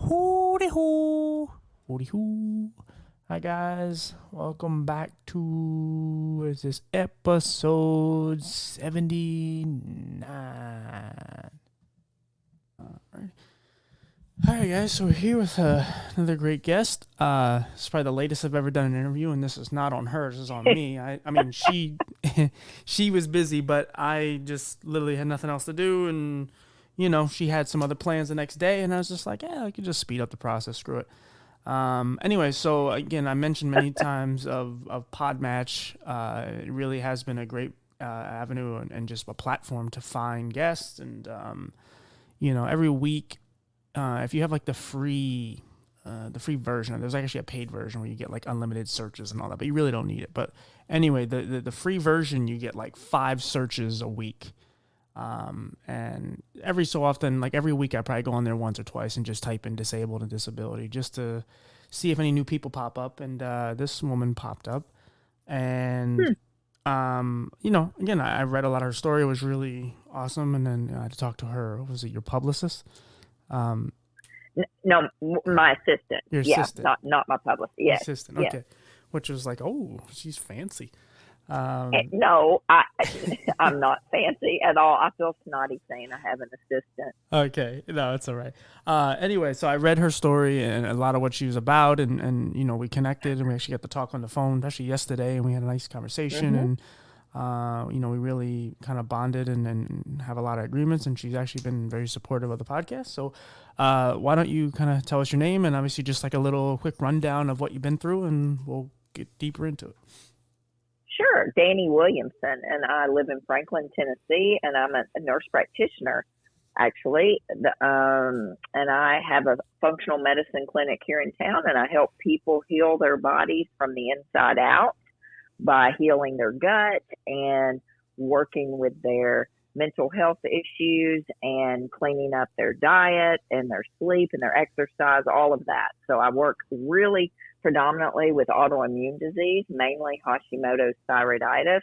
Hooty hoo. Hooty hoo. Hi guys. Welcome back to what is this episode 79. Alright. Alright guys, so we're here with another great guest. It's probably the latest I've ever done an interview, and this is not on her, this is on me. I mean she she was busy, but I just literally had nothing else to do, and she had some other plans the next day, and I was just like, yeah, I could just speed up the process, screw it. Anyway, so again, I mentioned many times of Podmatch. It really has been a great avenue and just a platform to find guests. And, every week, if you have like the free version, there's actually a paid version where you get like unlimited searches and all that, but you really don't need it. But anyway, the free version, you get like 5 searches a week. And every so often, like every week, I probably go on there once or twice and just type in disabled and disability just to see if any new people pop up. And this woman popped up, and again, I read a lot of her story. It was really awesome, and then I had to talk to her. Was it your publicist? No, my assistant. Your Yeah, assistant. not my publicist. Yes, Assistant. yes. Okay, which was like, oh, she's fancy. No, I'm not fancy at all. I feel snotty saying I have an assistant. Okay, no, it's all right. Anyway, so I read her story and a lot of what she was about, and we connected, and we actually got to talk on the phone actually yesterday, and we had a nice conversation, Hmm. and we really kind of bonded and have a lot of agreements, and she's actually been very supportive of the podcast. So, why don't you kind of tell us your name and obviously just like a little quick rundown of what you've been through, and we'll get deeper into it. Sure, Dani Williamson, and I live in Franklin, Tennessee, and I'm a nurse practitioner, actually. And I have a functional medicine clinic here in town, and I help people heal their bodies from the inside out by healing their gut and working with their mental health issues and cleaning up their diet and their sleep and their exercise, all of that. So I work really predominantly with autoimmune disease, mainly Hashimoto's thyroiditis,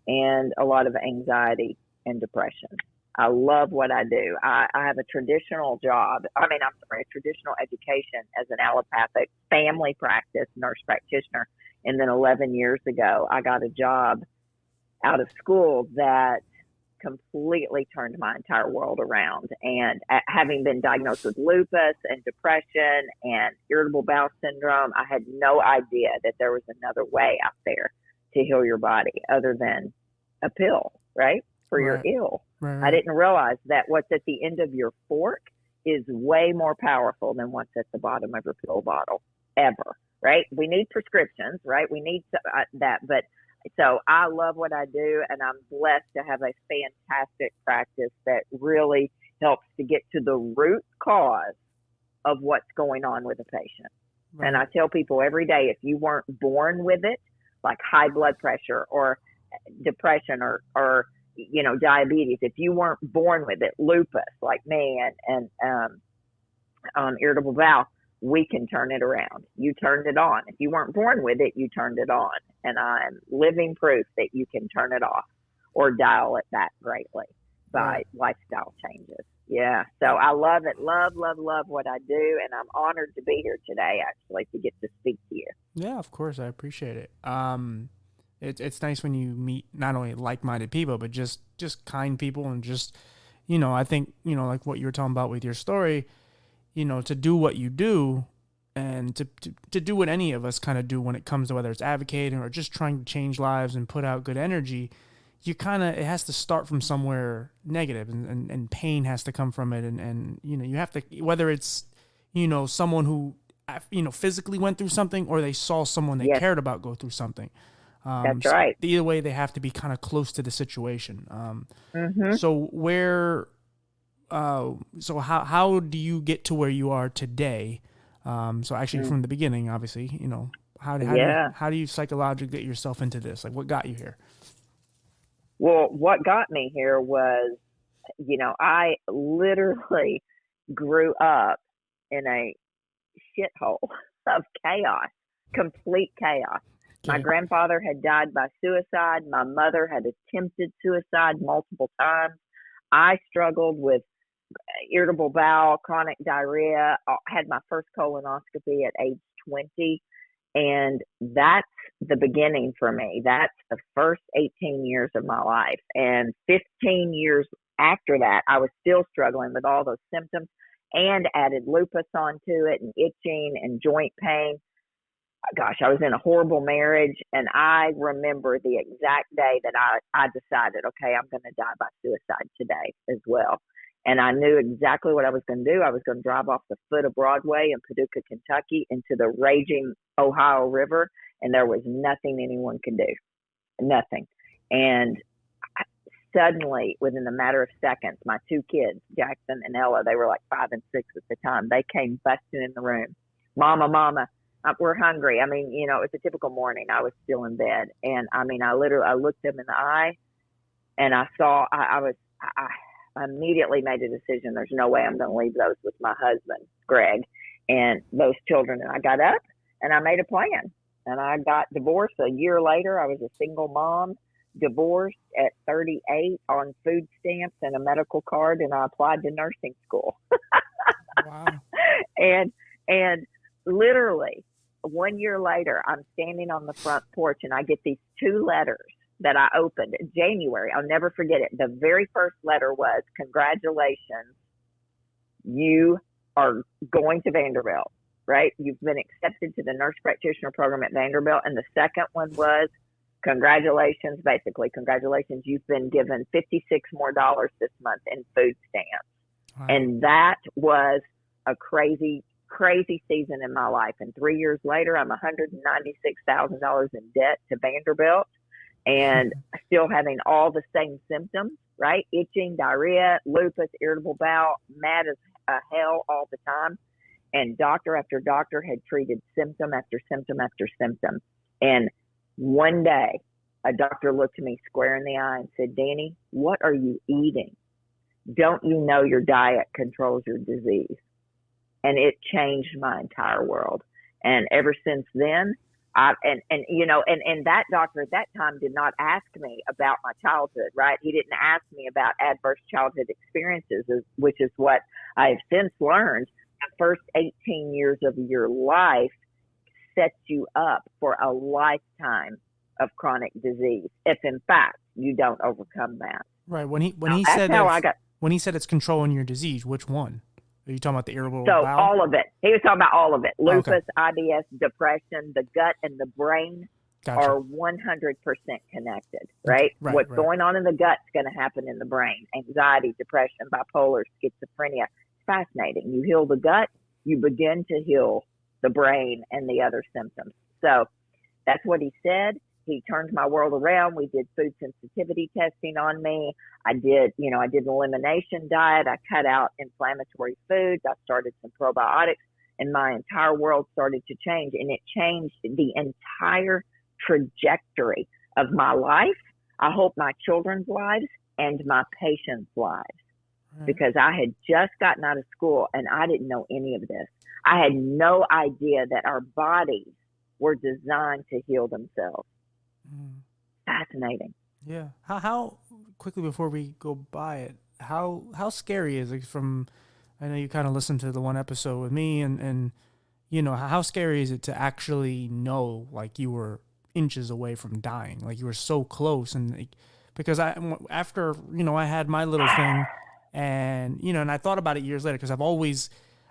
and a lot of anxiety and depression. I love what I do. I have a traditional job. A traditional education as an allopathic family practice nurse practitioner. And then 11 years ago, I got a job out of school that completely turned my entire world around. And having been diagnosed with lupus and depression and irritable bowel syndrome, I had no idea that there was another way out there to heal your body other than a pill, right? For your Right, ill. right, I right. didn't realize that what's at the end of your fork is way more powerful than what's at the bottom of your pill bottle ever, right? We need prescriptions, right? We need that, but so I love what I do, and I'm blessed to have a fantastic practice that really helps to get to the root cause of what's going on with a patient. And Right. I tell people every day, if you weren't born with it, like high blood pressure or depression or diabetes, if you weren't born with it, lupus like me and irritable bowel, we can turn it around. You turned it on. If you weren't born with it, you turned it on. And I'm living proof that you can turn it off or dial it back greatly by Right. lifestyle changes. Yeah. So I love it. Love, love, love what I do. And I'm honored to be here today, actually, to get to speak to you. Yeah, of course, I appreciate it. It's nice when you meet not only like-minded people, but just kind people, and just I think like what you were talking about with your story, to do what you do, and to do what any of us kind of do when it comes to whether it's advocating or just trying to change lives and put out good energy. It has to start from somewhere negative, and pain has to come from it, and you have to, whether it's someone who physically went through something, or they saw someone they Yes, cared about go through something. that's So right. either way, they have to be kind of close to the situation. Hmm. So where so how do you get to where you are today? So actually from the beginning, obviously, Yeah. how do you psychologically get yourself into this? Like, what got you here? Well, what got me here was, I literally grew up in a shithole of chaos, complete chaos. My Okay. grandfather had died by suicide. My mother had attempted suicide multiple times. I struggled with irritable bowel, chronic diarrhea. I had my first colonoscopy at age 20. And that's the beginning for me. That's the first 18 years of my life. And 15 years after that, I was still struggling with all those symptoms and added lupus onto it and itching and joint pain. Gosh, I was in a horrible marriage. And I remember the exact day that I decided, okay, I'm going to die by suicide today as well. And I knew exactly what I was going to do. I was going to drive off the foot of Broadway in Paducah, Kentucky into the raging Ohio River. And there was nothing anyone could do. Nothing. And suddenly, within a matter of seconds, my two kids, Jackson and Ella, they were like 5 and 6 at the time. They came busting in the room. Mama, we're hungry. I mean, it was a typical morning. I was still in bed. And I mean, I looked them in the eye and I saw, I immediately made a decision. There's no way I'm going to leave those with my husband, Greg, and those children. And I got up and I made a plan. And I got divorced a year later. I was a single mom, divorced at 38 on food stamps and a medical card. And I applied to nursing school. Wow. And literally 1 year later, I'm standing on the front porch and I get these 2 letters that I opened in January. I'll never forget it. The very first letter was, congratulations, you are going to Vanderbilt, right? You've been accepted to the nurse practitioner program at Vanderbilt. And the second one was, congratulations, you've been given $56 more this month in food stamps. Wow. And that was a crazy season in my life. And 3 years later, I'm $196,000 in debt to Vanderbilt. And still having all the same symptoms, right? Itching, diarrhea, lupus, irritable bowel, mad as hell all the time. And doctor after doctor had treated symptom after symptom after symptom. And one day, a doctor looked me square in the eye and said, Dani, what are you eating? Don't you know your diet controls your disease? And it changed my entire world. And ever since then, and that doctor at that time did not ask me about my childhood, right? He didn't ask me about adverse childhood experiences, which is what I have since learned. The first 18 years of your life sets you up for a lifetime of chronic disease, if in fact you don't overcome that. Right. When he said it's controlling your disease, which one? Are you talking about the irritable bowel? All of it. He was talking about all of it. Lupus, okay. IBS, depression, the gut and the brain Gotcha. are 100% connected, right? What's going on in the gut is going to happen in the brain. Anxiety, depression, bipolar, schizophrenia. It's fascinating. You heal the gut, you begin to heal the brain and the other symptoms. So that's what he said. He turned my world around. We did food sensitivity testing on me. I did an elimination diet. I cut out inflammatory foods. I started some probiotics, and my entire world started to change. And it changed the entire trajectory of my life. I hope my children's lives and my patients' lives, because I had just gotten out of school and I didn't know any of this. I had no idea that our bodies were designed to heal themselves. Fascinating. Yeah. How quickly before we go by it, how scary is it I know you kind of listened to the one episode with me and how scary is it to actually know like you were inches away from dying, like you were so close? And because after I had my little thing and and I thought about it years later, because I've always,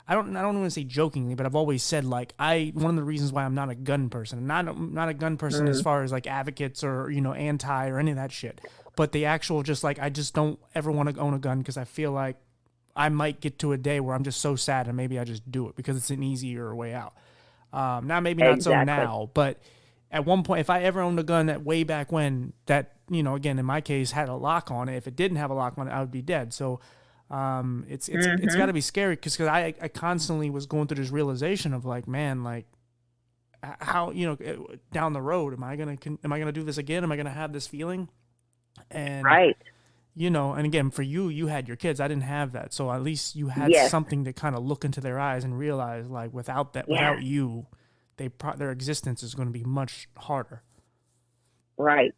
I don't want to say jokingly, but I've always said like one of the reasons why I'm not a gun person, not a gun person as far as like advocates or anti or any of that shit, but the actual just like I just don't ever want to own a gun because I feel like I might get to a day where I'm just so sad and maybe I just do it because it's an easier way out. Now maybe not so now, but at one point, if I ever owned a gun that way back when that again in my case had a lock on it, if it didn't have a lock on it, I would be dead. So. It's got to be scary because I constantly was going through this realization of like, man, like how down the road am I gonna do this again? Am I gonna have this feeling? And and again for you had your kids. I didn't have that, so at least you had something to kind of look into their eyes and realize like without you, their existence is going to be much harder. Right.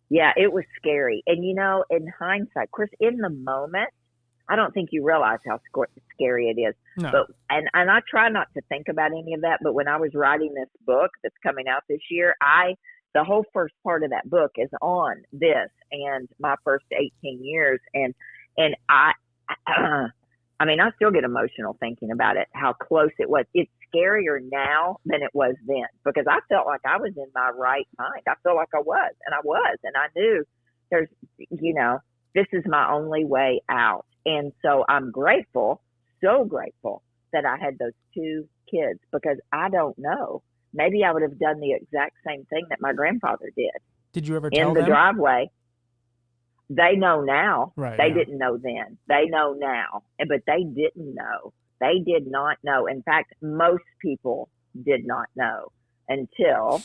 Yeah, it was scary, and in hindsight, of course, in the moment. I don't think you realize how scary it is. No. But and I try not to think about any of that. But when I was writing this book that's coming out this year, the whole first part of that book is on this and my first 18 years, and I mean, I still get emotional thinking about it, how close it was. It's scarier now than it was then, because I felt like I was in my right mind. I felt like I was, and I knew there's, this is my only way out. And so I'm grateful, so grateful that I had those two kids, because I don't know, maybe I would have done the exact same thing that my grandfather did. Did you ever tell in the them? Driveway? They know now. Right. They didn't know then. They know now, but they didn't know. They did not know. In fact, most people did not know until,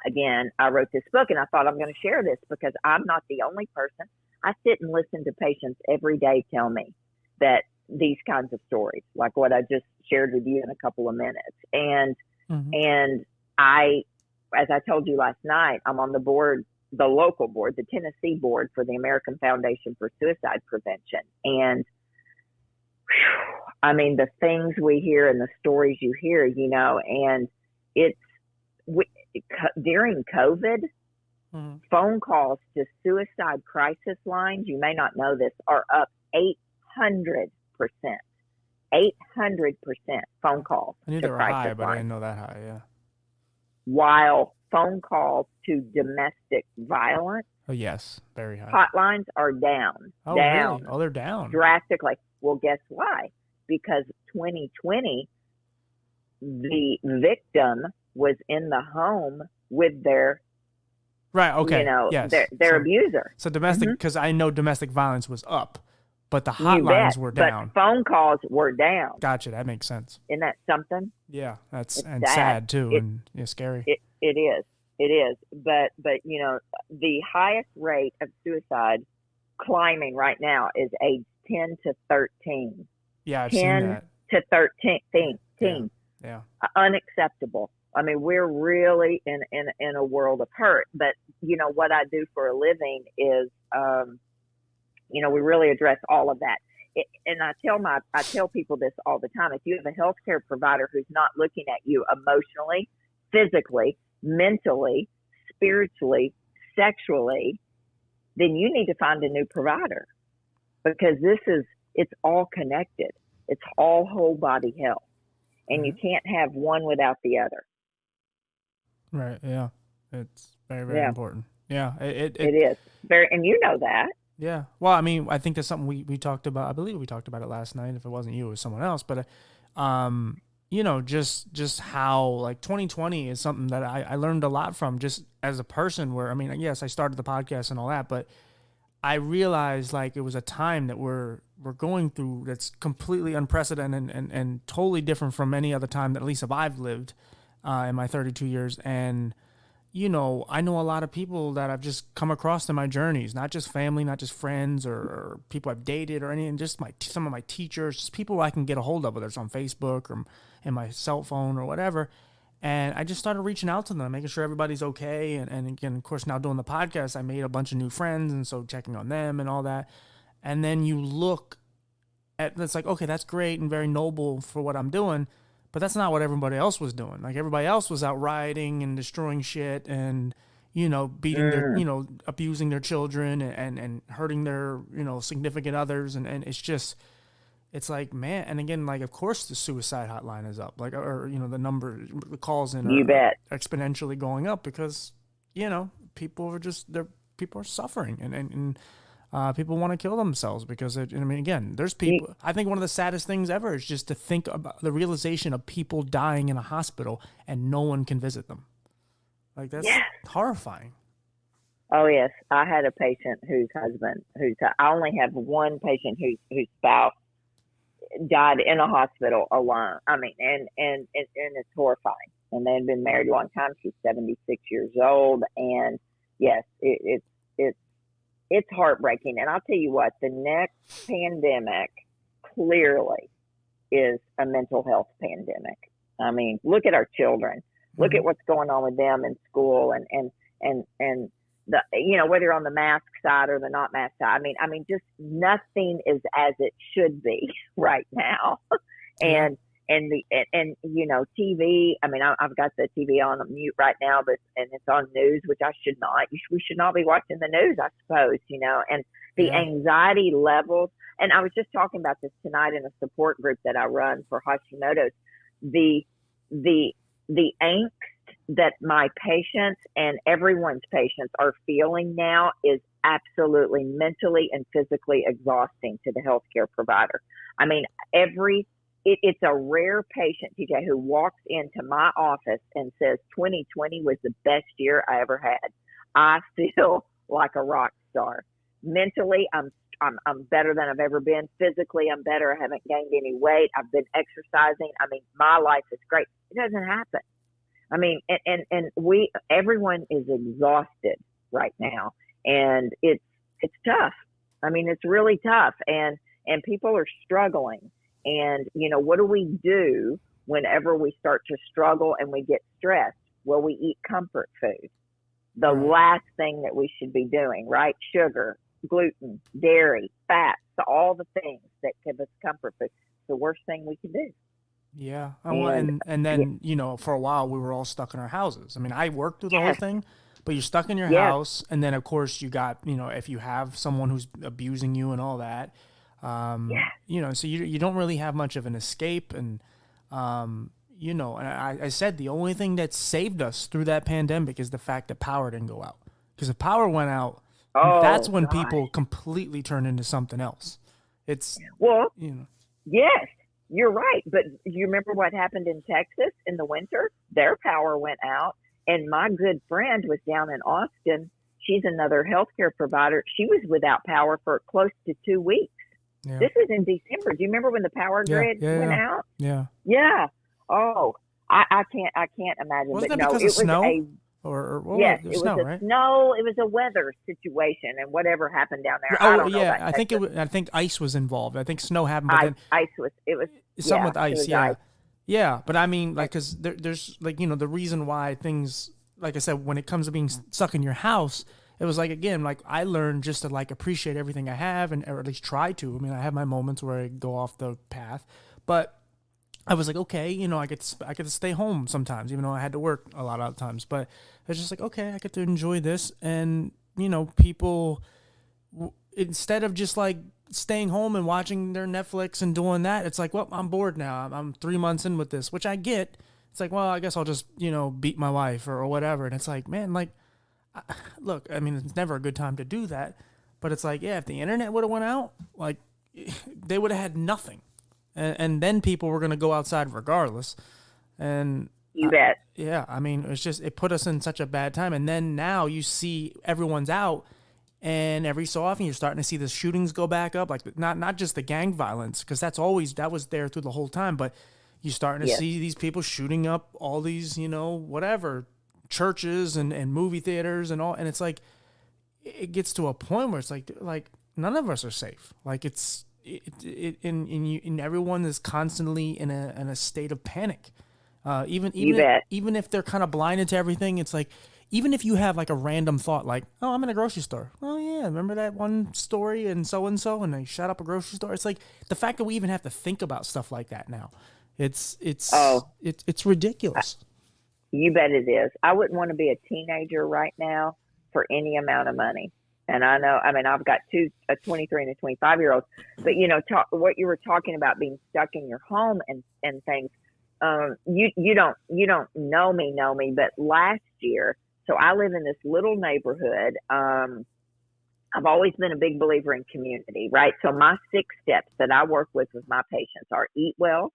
again, I wrote this book, and I thought, I'm going to share this because I'm not the only person. I sit and listen to patients every day tell me that these kinds of stories, like what I just shared with you in a couple of minutes. And I, as I told you last night, I'm on the board, the local board, the Tennessee board for the American Foundation for Suicide Prevention. And I mean, the things we hear and the stories you hear, and during COVID, phone calls to suicide crisis lines, you may not know this, are up 800%. 800% phone calls. I knew they were high, but I didn't know that high, yeah. While phone calls to domestic violence, oh yes, very high, hotlines are down. Oh, down. Really? Oh, they're down drastically. Well, guess why? Because 2020, the victim was in the home with their right. Okay. Yes. Their abuser. So domestic, because I know domestic violence was up, but the hotlines were down. But phone calls were down. Gotcha. That makes sense. Isn't that something? Yeah, that's sad too, and scary. It is. But the highest rate of suicide climbing right now is age 10 to 13. Yeah, I've seen that. 10 to 13. Yeah. Unacceptable. I mean, we're really in a world of hurt. But what I do for a living is, we really address all of that. And I tell people this all the time. If you have a healthcare provider who's not looking at you emotionally, physically, mentally, spiritually, sexually, then you need to find a new provider, because it's all connected. It's all whole body health, and you can't have one without the other. Right. Yeah. It's very, very important. Yeah. It is very, and you know that. Yeah. Well, I mean, I think that's something we talked about. I believe we talked about it last night. If it wasn't you, it was someone else. But, just how like 2020 is something that I learned a lot from, just as a person, where, I mean, yes, I started the podcast and all that, but I realized like it was a time that we're going through that's completely unprecedented and totally different from any other time that at least I've lived in my 32 years. And, I know a lot of people that I've just come across in my journeys, not just family, not just friends or people I've dated or anything, just some of my teachers, just people I can get a hold of, whether it's on Facebook or in my cell phone or whatever. And I just started reaching out to them, making sure everybody's okay. And again, of course, now doing the podcast, I made a bunch of new friends. And so checking on them and all that. And then you look at, it's like, okay, that's great and very noble for what I'm doing. But that's not what everybody else was doing. Like everybody else was out rioting and destroying shit and, beating their, abusing their children and hurting their, significant others. And it's just, it's like, man. And again, like, of course the suicide hotline is up, like, or, the calls in are exponentially going up because, people are suffering and people want to kill themselves because, again, there's people. I think one of the saddest things ever is just to think about the realization of people dying in a hospital and no one can visit them. Like, that's horrifying. Oh, yes. I had a patient whose husband, I only have one patient whose spouse died in a hospital alone. I mean, and it's horrifying. And they had been married a long time. She's 76 years old. And yes, it's heartbreaking. And I'll tell you what, the next pandemic clearly is a mental health pandemic. I mean, look at our children. Look at what's going on with them in school and whether you're on the mask side or the not mask side. Just nothing is as it should be right now. Yeah. And TV. I've got the TV on mute right now, and it's on news, which I should not. We should not be watching the news, I suppose. And the Yeah. anxiety levels. And I was just talking about this tonight in a support group that I run for Hashimoto's. The angst that my patients and everyone's patients are feeling now is absolutely mentally and physically exhausting to the healthcare provider. It's a rare patient, TJ, who walks into my office and says 2020 was the best year I ever had. I feel like a rock star. Mentally, I'm better than I've ever been. Physically, I'm better. I haven't gained any weight. I've been exercising. My life is great. It doesn't happen. Everyone is exhausted right now, and it's tough. It's really tough, and people are struggling. And, what do we do whenever we start to struggle and we get stressed? Well, we eat comfort food. The last thing that we should be doing, right? Sugar, gluten, dairy, fats, all the things that give us comfort food. It's the worst thing we can do. Yeah. And then, for a while we were all stuck in our houses. I worked through the whole thing, but you're stuck in your house. And then of course you got, if you have someone who's abusing you and all that, so you don't really have much of an escape. And, and I said, the only thing that saved us through that pandemic is the fact that power didn't go out. Because if power went out, that's when people completely turn into something else. Yes, you're right. But you remember what happened in Texas in the winter? Their power went out. And my good friend was down in Austin. She's another healthcare provider. She was without power for close to 2 weeks. Yeah. This was in December. Do you remember when the power grid went out? Yeah. Yeah. Oh, I can't imagine. Wasn't it because of snow? Yes, it was snow, a right? snow. It was a weather situation, and whatever happened down there. Oh, I don't know about I think Texas. I think ice was involved. I think snow happened, but then ice was. It was something with ice. Yeah, ice. Yeah. But because there's the reason why things, like I said, when it comes to being stuck in your house, it was again, I learned just to appreciate everything I have, or at least try to. I have my moments where I go off the path, but I was okay, I get to stay home sometimes, even though I had to work a lot of times. But it's just okay, I get to enjoy this, and people, instead of just staying home and watching their Netflix and doing that, it's well, I'm bored now. I'm 3 months in with this, which I get. It's well, I guess I'll just beat my wife or whatever, and it's man, look, it's never a good time to do that, but it's if the internet would have went out, they would have had nothing. And then people were going to go outside regardless. And you bet. Yeah. It's just, it put us in such a bad time. And then now you see everyone's out, and every so often you're starting to see the shootings go back up, not just the gang violence, because that was there through the whole time, but you're starting to see these people shooting up all these, whatever, churches and movie theaters and all. And it's it gets to a point where it's none of us are safe. And everyone is constantly in a state of panic. Even if they're kind of blinded to everything, it's even if you have a random thought, oh, I'm in a grocery store. Oh yeah, remember that one story and and they shut up a grocery store? It's the fact that we even have to think about stuff like that now. It's ridiculous. You bet it is. I wouldn't want to be a teenager right now for any amount of money. And I know, I've got a 23 and a 25-year-old, but what you were talking about, being stuck in your home and things. You don't know me, but last year, so I live in this little neighborhood. I've always been a big believer in community, right? So my 6 steps that I work with my patients are eat well,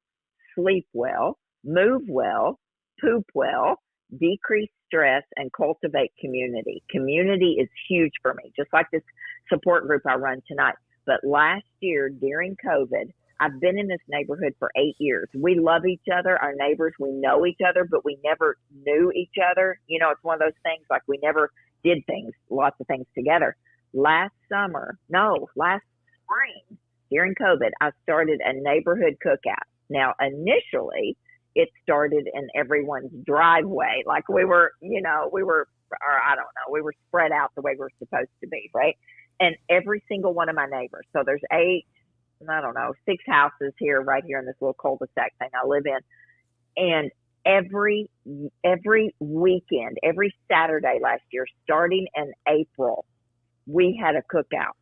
sleep well, move well, poop well, decrease stress, and cultivate community. Community is huge for me, just like this support group I run tonight. But last year during COVID, I've been in this neighborhood for 8 years. We love each other, our neighbors, we know each other, but we never knew each other. It's one of those things, we never did lots of things together. Last spring during COVID, I started a neighborhood cookout. Now, initially, it started in everyone's driveway. We were or I don't know, we were spread out the way we're supposed to be, right? And every single one of my neighbors, so there's 6 houses here, right here in this little cul-de-sac thing I live in. And every weekend, every Saturday last year, starting in April, we had a cookout.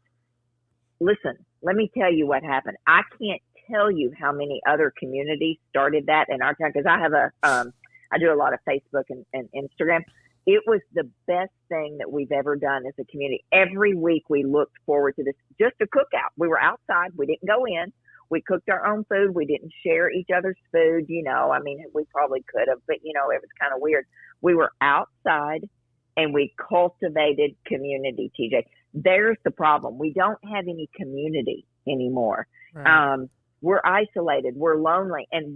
Listen, let me tell you what happened. I can't tell you how many other communities started that in our town, because I have I do a lot of Facebook and Instagram. It was the best thing that we've ever done as a community. Every week we looked forward to this, just a cookout. We were outside. We didn't go in. We cooked our own food. We didn't share each other's food. I mean, we probably could have, but, it was kind of weird. We were outside and we cultivated community, TJ. There's the problem. We don't have any community anymore. Right. We're isolated. We're lonely. And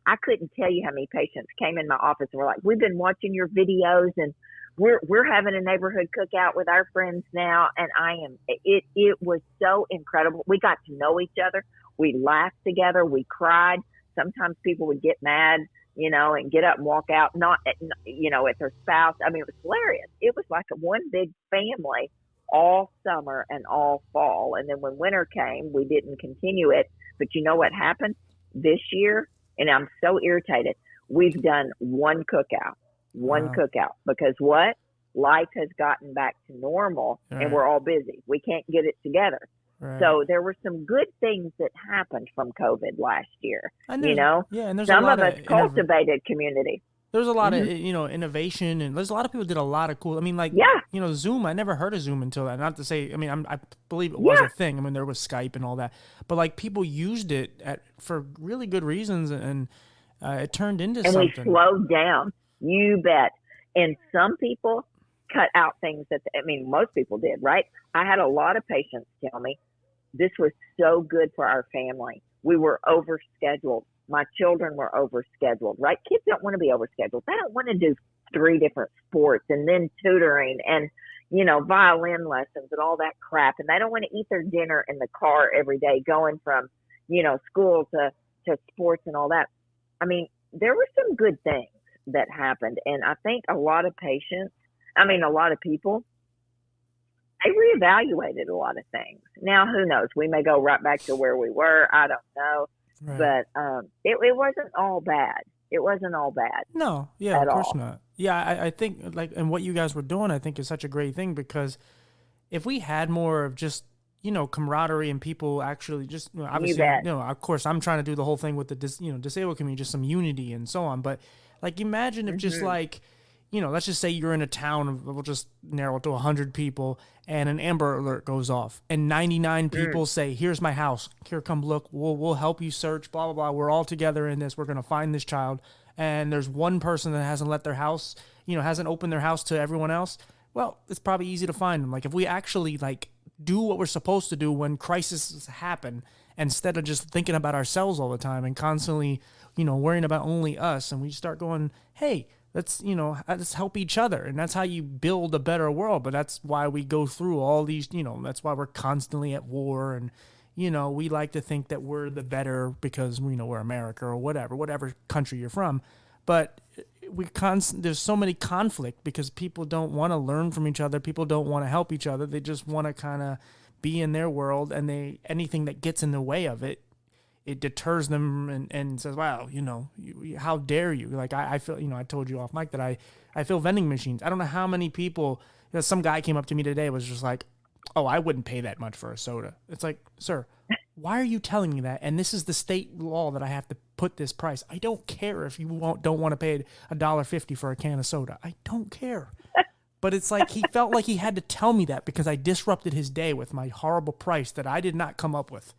I couldn't tell you how many patients came in my office and were like, we've been watching your videos and we're having a neighborhood cookout with our friends now. And it was so incredible. We got to know each other. We laughed together. We cried. Sometimes people would get mad, and get up and walk out, not at their spouse. I mean, it was hilarious. It was like one big family all summer and all fall. And then when winter came, we didn't continue it. But you know what happened this year? And I'm so irritated. We've done one cookout, because what? Life has gotten back to normal, right, and we're all busy. We can't get it together. Right. So there were some good things that happened from COVID last year. And there's some a lot of us cultivated community. There's a lot of, innovation, and there's a lot of people did a lot of cool. I mean, Zoom. I never heard of Zoom until that. Not to say, I believe it was a thing. I mean, there was Skype and all that, but people used it for really good reasons, and it turned into something. And we slowed down. You bet. And some people cut out things most people did, right? I had a lot of patients tell me this was so good for our family. We were overscheduled. My children were overscheduled, right? Kids don't want to be overscheduled. They don't want to do 3 different sports and then tutoring and, violin lessons and all that crap. And they don't want to eat their dinner in the car every day going from, school to sports and all that. I mean, there were some good things that happened. And I think a lot of people, they reevaluated a lot of things. Now, who knows? We may go right back to where we were. I don't know. Right. But it wasn't all bad. It wasn't all bad. No, yeah, of course not. Yeah, I think and what you guys were doing, I think, is such a great thing, because if we had more of just camaraderie and people actually just obviously of course I'm trying to do the whole thing with the disabled community, just some unity and so on. But imagine if just let's just say you're in a town, we'll just narrow it to 100 people, and an Amber Alert goes off, and 99 people say, here's my house, here, come look, we'll help you search, blah, blah, blah, we're all together in this, we're going to find this child, and there's one person that hasn't let their house, hasn't opened their house to everyone else. Well, it's probably easy to find them. If we actually, do what we're supposed to do when crises happen, instead of just thinking about ourselves all the time and constantly, worrying about only us, and we start going, hey, let's help each other. And that's how you build a better world. But that's why we go through all these, that's why we're constantly at war. And, we like to think that we're the better because, we're America or whatever country you're from. But there's so many conflict because people don't want to learn from each other. People don't want to help each other. They just want to kind of be in their world, and anything that gets in the way of it, it deters them and says, wow, how dare you? I feel, I told you off mic that I feel vending machines. I don't know how many people, some guy came up to me today, was just like, oh, I wouldn't pay that much for a soda. It's like, sir, why are you telling me that? And this is the state law that I have to put this price. I don't care if you don't want to pay $1.50 for a can of soda. I don't care. But it's he felt like he had to tell me that because I disrupted his day with my horrible price that I did not come up with.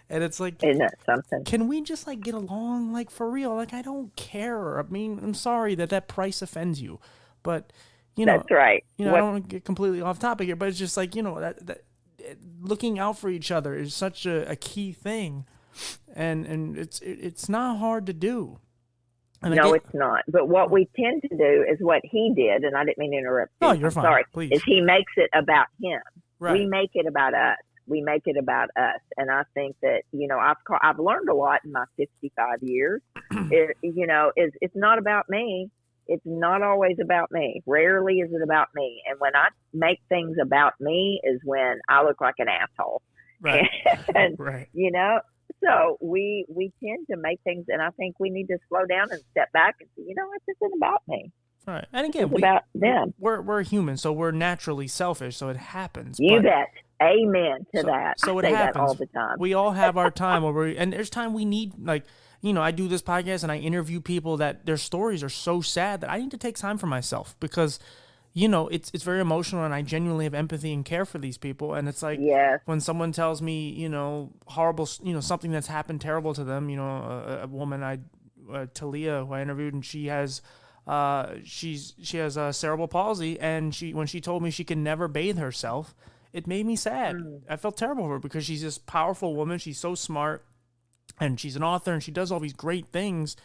And it's isn't that something? Can we just get along for real? I don't care. I mean, I'm sorry that price offends you, but that's right. I don't want to get completely off topic here, but it's just that looking out for each other is such a key thing, and it's not hard to do. And no, it's not. But what we tend to do is what he did, and I didn't mean to interrupt you. No, you're fine. Sorry. Please. Is he makes it about him. Right. We make it about us. We make it about us. And I think that, I've learned a lot in my 55 years. It's not about me. It's not always about me. Rarely is it about me. And when I make things about me is when I look like an asshole. Right. And, Right. you know, so we tend to make things, and I think we need to slow down and step back and say, you know what, this isn't about me. Right. And again, It's about them. We're human, so we're naturally selfish, so it happens. You but, bet. Amen to that. So I it say happens. that all the time. We all have our time and there's time we need, like, you know, I do this podcast and I interview people that their stories are so sad that I need to take time for myself because, you know, it's very emotional and I genuinely have empathy and care for these people. And it's like, yes. when someone tells me, you know, horrible, you know, something that's happened terrible to them, you know, a woman, Talia, who I interviewed, and she has cerebral palsy, and when she told me she can never bathe herself, it made me sad. I felt terrible for her because she's this powerful woman. She's so smart, and she's an author, and she does all these great things.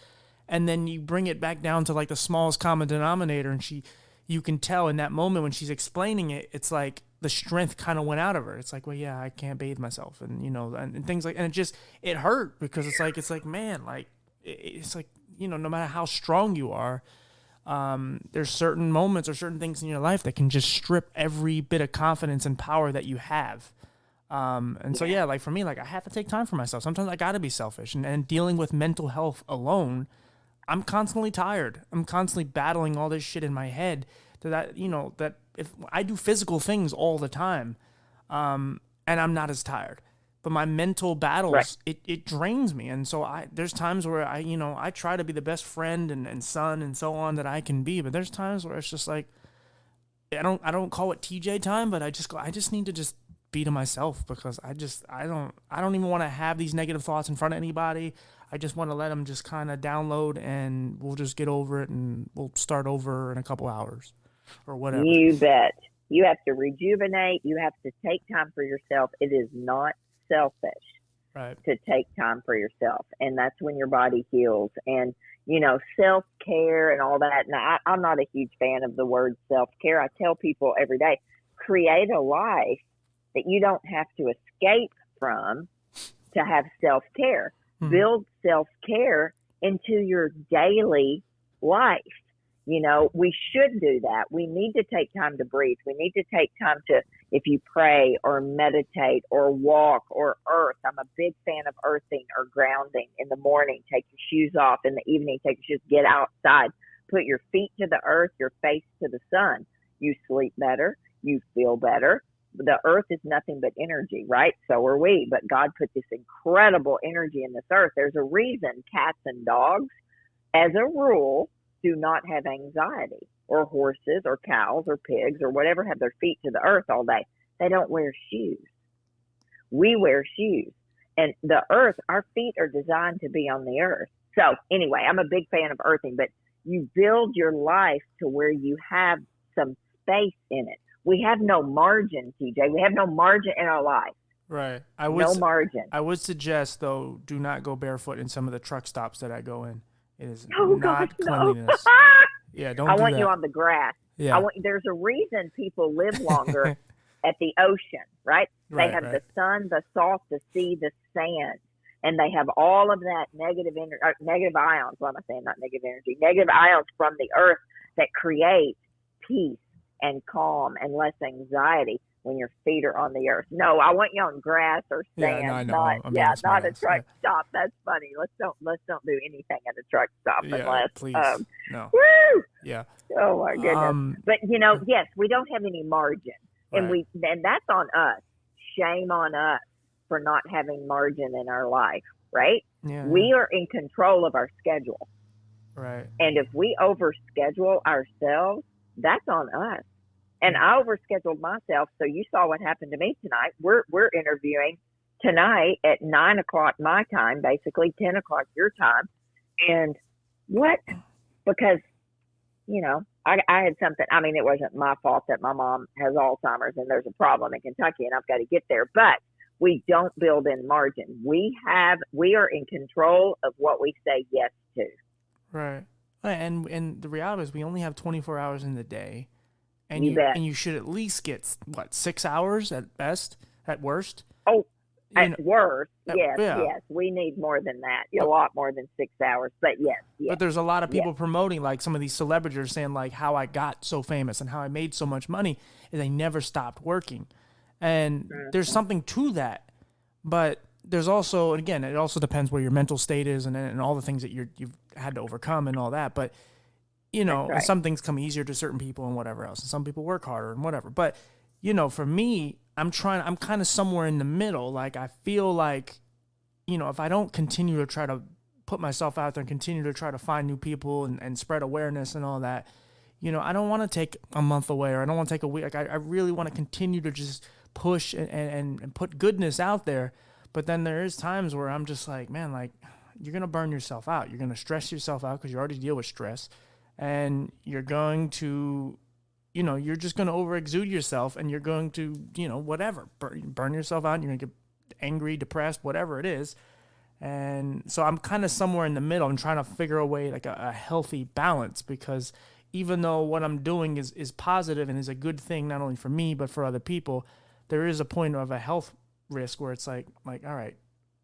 And then you bring it back down to like the smallest common denominator, and you can tell in that moment when she's explaining it, it's like the strength kind of went out of her. It's like, well, yeah, I can't bathe myself, and you know, and things like, and it hurt because it's like, man, like it's like, you know, no matter how strong you are, there's certain moments or certain things in your life that can just strip every bit of confidence and power that you have. So yeah, like for me, like I have to take time for myself. Sometimes I gotta be selfish, and dealing with mental health alone, I'm constantly tired. I'm constantly battling all this shit in my head that if I do physical things all the time, and I'm not as tired, but my mental battles, right, it drains me. And so there's times where I try to be the best friend and son and so on that I can be, but there's times where it's just like, I don't call it TJ time, but I just need to just be to myself because I don't even want to have these negative thoughts in front of anybody. I just want to let them just kind of download, and we'll just get over it, and we'll start over in a couple hours or whatever. You bet. You have to rejuvenate. You have to take time for yourself. It is not selfish, right, to take time for yourself, and that's when your body heals. And self-care and all that. Now, I'm not a huge fan of the word self-care. I tell people every day, create a life that you don't have to escape from to have self-care. Mm-hmm. Build self-care into your daily life. We should do that. We need to take time to breathe. We need to take time to, if you pray or meditate or walk or earth. I'm a big fan of earthing or grounding. In the morning, take your shoes off. In the evening, take your shoes, get outside. Put your feet to the earth, your face to the sun. You sleep better. You feel better. The earth is nothing but energy, right? So are we. But God put this incredible energy in this earth. There's a reason cats and dogs, as a rule, do not have anxiety, or horses or cows or pigs or whatever have their feet to the earth all day. They don't wear shoes. We wear shoes. And the earth, our feet are designed to be on the earth. So anyway, I'm a big fan of earthing, but you build your life to where you have some space in it. We have no margin, TJ. We have no margin in our life. Right. No margin. I would suggest, though, do not go barefoot in some of the truck stops that I go in. It is not cleanliness. No. Yeah, don't I do want that. you on the grass. Yeah. There's a reason people live longer at the ocean, right? They have the sun, the salt, the sea, the sand, and they have all of that negative ions. What am I saying? Not negative energy. Negative ions from the earth that create peace and calm and less anxiety when your feet are on the earth. No, I want you on grass or sand. Yeah, no, I know. Not a truck stop. That's funny. Let's don't do anything at a truck stop unless please. No. Woo! Yeah. Oh my goodness. But yes, we don't have any margin. Right. And that's on us. Shame on us for not having margin in our life, right? Yeah. We are in control of our schedule. Right. And if we overschedule ourselves, that's on us. And I overscheduled myself. So you saw what happened to me tonight. We're interviewing tonight at 9 o'clock my time, basically 10 o'clock your time. And what? Because, I had something. I mean, it wasn't my fault that my mom has Alzheimer's and there's a problem in Kentucky and I've got to get there. But we don't build in margin. We are in control of what we say yes to. Right. And the reality is we only have 24 hours in the day. And you bet. And you should at least get 6 hours at best, at worst. Oh, you know, At worst, yes, yeah. yes, we need more than that. A lot more than 6 hours. But yes, But yes, there's a lot of yes. people promoting, like some of these celebrities are saying like how I got so famous and how I made so much money is I never stopped working. And there's Mhm. something to that. But there's also, and again, it also depends where your mental state is and all the things that you've had to overcome and all that. But, That's and right. some things come easier to certain people and whatever else. And some people work harder and whatever. But, for me, I'm kind of somewhere in the middle. Like, I feel like, if I don't continue to try to put myself out there and continue to try to find new people and spread awareness and all that, I don't want to take a month away or I don't want to take a week. Like, I really want to continue to just push and put goodness out there. But then there is times where I'm just like, man, like, you're going to burn yourself out. You're going to stress yourself out because you already deal with stress. And you're going to, you're just going to over exude yourself and you're going to, whatever, burn yourself out. And you're going to get angry, depressed, whatever it is. And so I'm kind of somewhere in the middle. I'm trying to figure a way, like a healthy balance, because even though what I'm doing is positive and is a good thing, not only for me, but for other people, there is a point of a health risk where it's like, all right,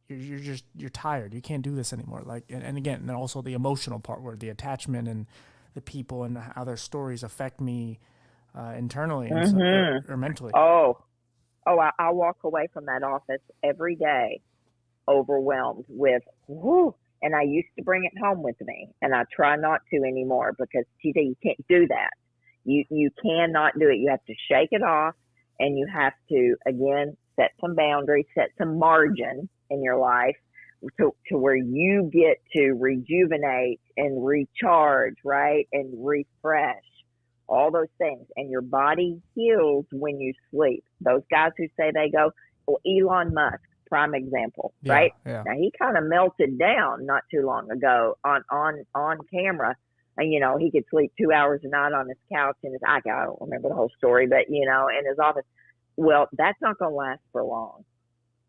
you're tired. You can't do this anymore. Like, and again, and also the emotional part where the attachment and the people and how their stories affect me internally and so, Mhm. or mentally. Oh, I walk away from that office every day overwhelmed with whoo. And I used to bring it home with me, and I try not to anymore because TJ, you can't do that. You cannot do it. You have to shake it off, and you have to again set some boundaries, set some margin in your life to where you get to rejuvenate and recharge, right, and refresh. All those things, and your body heals when you sleep. Those guys who say they go, well, Elon Musk, prime example, Yeah, right? yeah. Now he kind of melted down not too long ago on camera. And he could sleep 2 hours a night on his couch in his I don't remember the whole story, but in his office. Well, that's not going to last for long.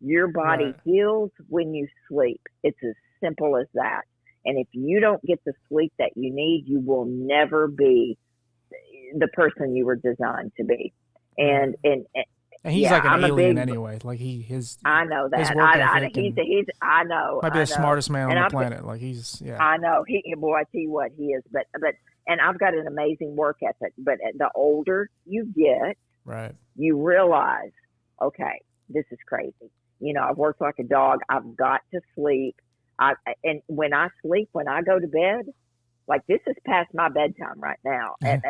Your Right. body heals when you sleep. It's as simple as that. And if you don't get the sleep that you need, you will never be the person you were designed to be. Right. And And he's yeah, like an I'm a alien big anyway. Like his I know his that. work ethic and He's might be the I know, smartest man on and the planet. Like yeah. I know boy. I tell you what, he is. But and I've got an amazing work ethic. But the older you get, Right. you realize, okay, this is crazy. I've worked like a dog. I've got to sleep. And when I sleep, when I go to bed, like this is past my bedtime right now at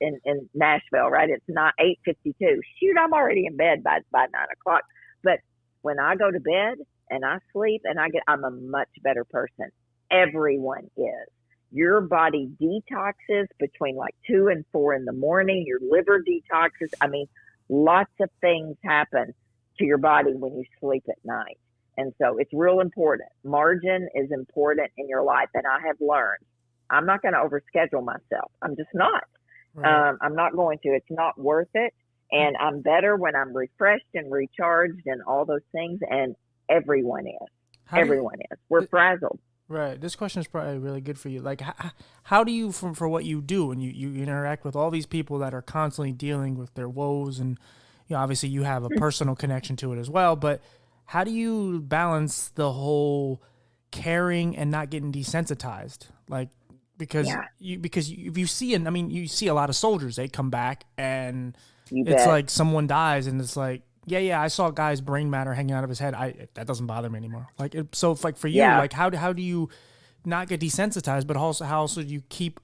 in Nashville, right? It's not 8:52. Shoot, I'm already in bed by 9 o'clock. But when I go to bed and I sleep and I'm a much better person. Everyone is. Your body detoxes between like 2 and 4 in the morning. Your liver detoxes. I mean, lots of things happen to your body when you sleep at night. And so it's real important. Margin is important in your life. And I have learned I'm not going to overschedule myself. I'm just not. Right. I'm not going to. It's not worth it. And I'm better when I'm refreshed and recharged and all those things. And everyone is. How do you, Everyone is. We're frazzled. right. This question is probably really good for you. Like, how do you, for what you do, and you interact with all these people that are constantly dealing with their woes, and obviously you have a personal connection to it as well. But how do you balance the whole caring and not getting desensitized? Like, because Yeah, if you see, and I mean, you see a lot of soldiers, they come back and you it's bet. like someone dies and it's like, yeah, I saw a guy's brain matter hanging out of his head. That doesn't bother me anymore. Like, so it's like for you, Yeah. like how do you not get desensitized, but also how also do you keep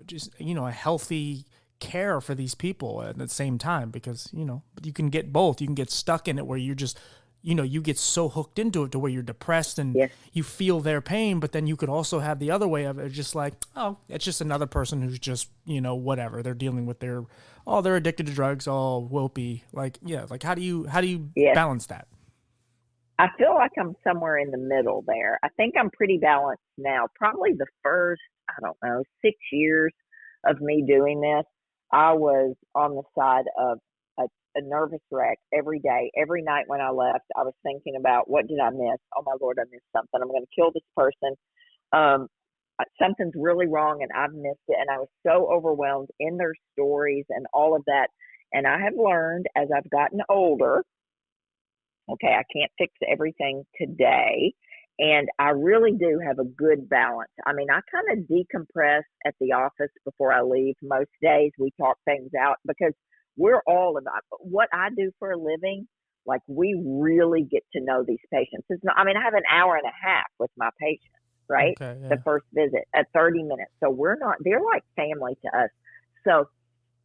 just a healthy care for these people at the same time? Because you can get both. You can get stuck in it where you're just you get so hooked into it to where you're depressed and Yes. you feel their pain, but then you could also have the other way of it, just like, oh, it's just another person who's just, whatever. They're dealing with they're addicted to drugs, all whoopee. Like, yeah, like how do you Yes. balance that? I feel like I'm somewhere in the middle there. I think I'm pretty balanced now. Probably the first, I don't know, 6 years of me doing this, I was on the side of a nervous wreck every day. Every night when I left, I was thinking about what did I miss? Oh my Lord, I missed something. I'm going to kill this person. Um, Something's really wrong and I've missed it. And I was so overwhelmed in their stories and all of that. And I have learned as I've gotten older Okay, I can't fix everything today. And I really do have a good balance. I mean, I kind of decompress at the office before I leave. Most days we talk things out because we're all about what I do for a living. Like, we really get to know these patients. It's not, I mean, I have an hour and a half with my patients, right? Okay, yeah. The first visit at 30 minutes. So they're like family to us. So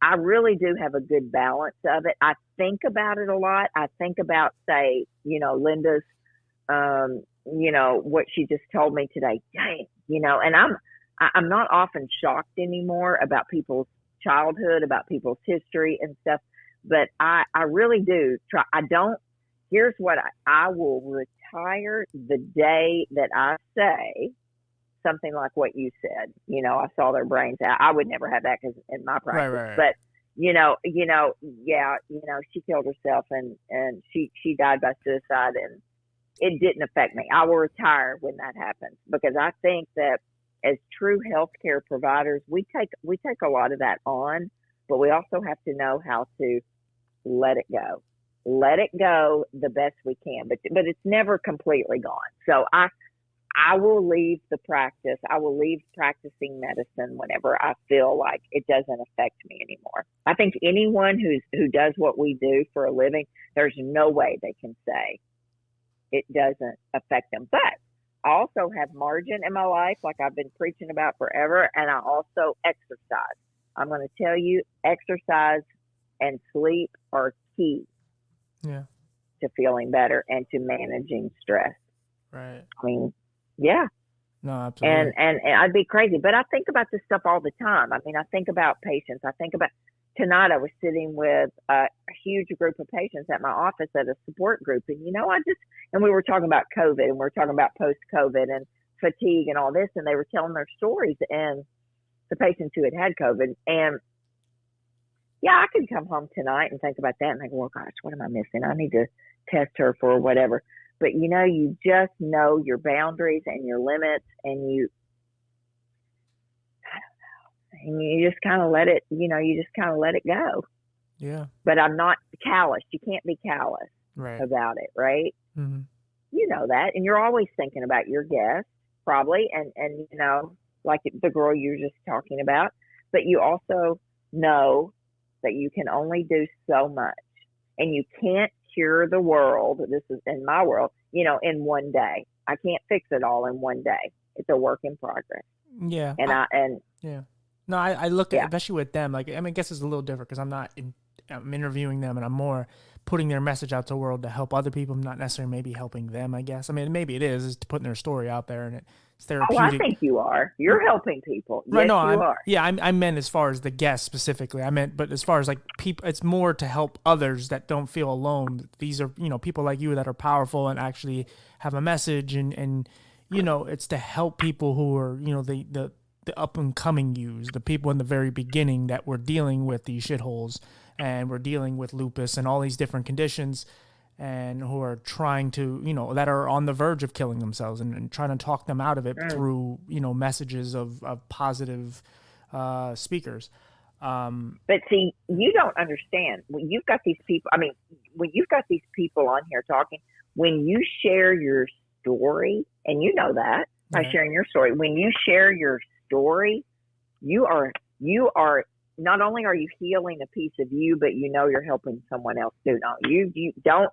I really do have a good balance of it. I think about it a lot. I think about, say, Linda's, what she just told me today. Dang, and I'm not often shocked anymore about people's childhood, about people's history and stuff. But I really do try. Here's what I will retire the day that I say something like what you said. I saw their brains out. I would never have that because in my practice. Right. But she killed herself and she died by suicide, and it didn't affect me. I will retire when that happens, because I think that as true healthcare providers, we take a lot of that on, but we also have to know how to let it go. Let it go the best we can, but it's never completely gone. So I will leave the practice. I will leave practicing medicine whenever I feel like it doesn't affect me anymore. I think anyone who does what we do for a living, there's no way they can say it doesn't affect them. But I also have margin in my life, like I've been preaching about forever, and I also exercise. I'm going to tell you, exercise and sleep are key to feeling better and to managing stress. Right. I mean, yeah. No, absolutely. And I'd be crazy, but I think about this stuff all the time. I mean, I think about patients. I think about tonight. I was sitting with a huge group of patients at my office at a support group, and and we were talking about COVID, and we were talking about post-COVID and fatigue and all this, and they were telling their stories, and the patients who had COVID, and yeah, I could come home tonight and think about that and think, well, gosh, what am I missing? I need to test her for whatever. But you just know your boundaries and your limits, and you just kind of let it, you just kind of let it go. Yeah. But I'm not callous. You can't be callous about it, right? Mm-hmm. You know that, and you're always thinking about your guests, probably, and like the girl you were just talking about. But you also know that you can only do so much, and you can't cure the world. This is in my world, in one day. I can't fix it all in one day. It's a work in progress. Yeah. Yeah. No, I look at, especially with them, like, I mean, I guess it's a little different because I'm interviewing them, and I'm more putting their message out to the world to help other people, not necessarily maybe helping them, I guess. I mean, maybe it is putting their story out there, and it's therapeutic. Oh, I think you are. You're helping people. Right, yes, no, you are. Yeah, I meant as far as the guests specifically. But as far as like people, it's more to help others that don't feel alone. These are, people like you that are powerful and actually have a message, and it's to help people who are, the up and coming yous, the people in the very beginning that were dealing with these shitholes and we're dealing with lupus and all these different conditions, and who are trying to, that are on the verge of killing themselves, and trying to talk them out of it through, messages of positive speakers. But see, you don't understand. When you've got these people, when you've got these people on here talking, when you share your story, and you know that by sharing your story, when you share your story, you are not only are you healing a piece of you, but you're helping someone else too. No, you don't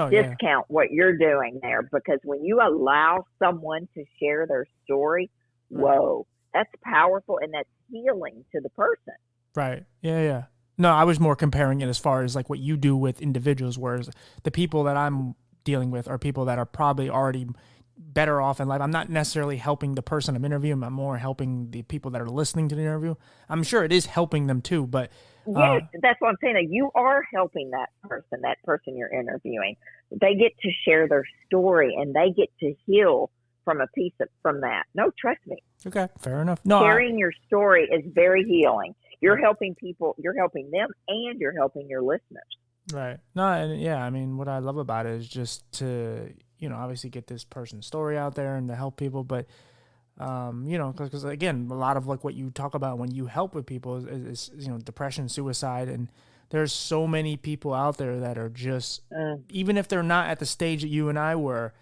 discount what you're doing there, because when you allow someone to share their story, whoa, that's powerful, and that's healing to the person. Right. Yeah. No, I was more comparing it as far as like what you do with individuals, whereas the people that I'm dealing with are people that are probably already better off in life. I'm not necessarily helping the person I'm interviewing. I'm more helping the people that are listening to the interview. I'm sure it is helping them too, but yes, that's what I'm saying. That you are helping that person you're interviewing. They get to share their story, and they get to heal from a piece from that. No, trust me. Okay, fair enough. No, sharing your story is very healing. You're helping people. You're helping them, and you're helping your listeners. Right. No, and yeah, I mean, what I love about it is just to, obviously get this person's story out there and to help people. But, because again, a lot of like what you talk about when you help with people is depression, suicide, and there's so many people out there that are just, even if they're not at the stage that you and I were,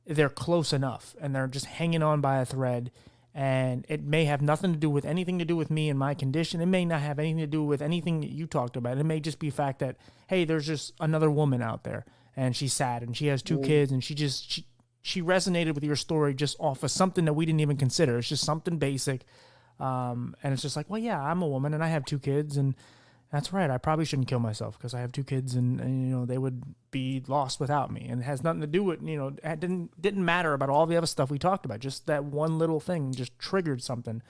they're close enough and they're just hanging on by a thread. And it may have nothing to do with anything to do with me and my condition. It may not have anything to do with anything that you talked about. It may just be the fact that, hey, there's just another woman out there and she's sad and she has 2 kids and she resonated with your story just off of something that we didn't even consider. It's just something basic. And it's just like, well, yeah, I'm a woman and I have 2 kids and that's right. I probably shouldn't kill myself because I have 2 kids and they would be lost without me. And it has nothing to do with, it didn't matter about all the other stuff we talked about. Just that one little thing just triggered something.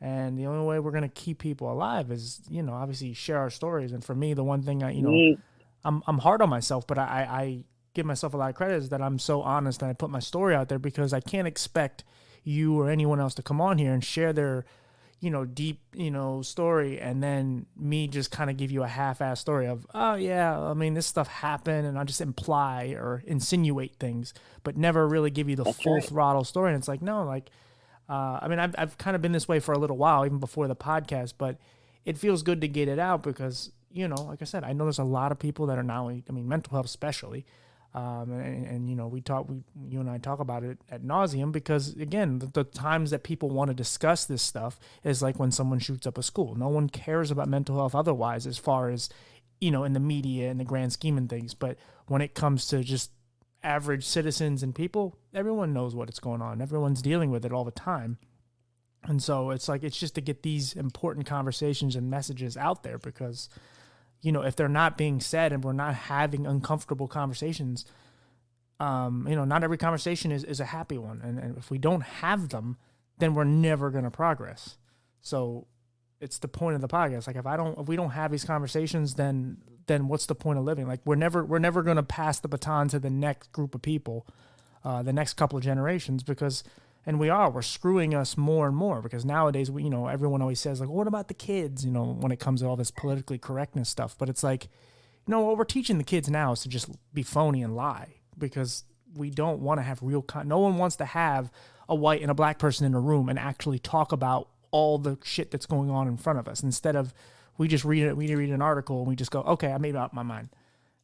And the only way we're going to keep people alive is, obviously share our stories. And for me, the one thing I'm hard on myself, but I give myself a lot of credit is that I'm so honest and I put my story out there because I can't expect you or anyone else to come on here and share their deep, story, and then me just kind of give you a half-assed story of, oh yeah, I mean, this stuff happened, and I'll just imply or insinuate things, but never really give you the full throttle story. And it's like, no, like, I mean, I've kind of been this way for a little while, even before the podcast, but it feels good to get it out because, like I said, I know there's a lot of people that are now, I mean, mental health especially, and you and I talk about it ad nauseum because, again, the times that people want to discuss this stuff is like when someone shoots up a school. No one cares about mental health otherwise as far as, in the media and the grand scheme and things. But when it comes to just average citizens and people, everyone knows what's going on. Everyone's dealing with it all the time. And so it's like, it's just to get these important conversations and messages out there because if they're not being said and we're not having uncomfortable conversations, not every conversation is a happy one. And if we don't have them, then we're never going to progress. So it's the point of the podcast. Like if we don't have these conversations, then what's the point of living? Like we're never going to pass the baton to the next group of people, the next couple of generations, because we're screwing us more and more because nowadays everyone always says like, well, what about the kids, when it comes to all this politically correctness stuff. But it's like, what we're teaching the kids now is to just be phony and lie because we don't want to have no one wants to have a white and a black person in a room and actually talk about all the shit that's going on in front of us. Instead of we read an article and we just go, okay, I made up my mind.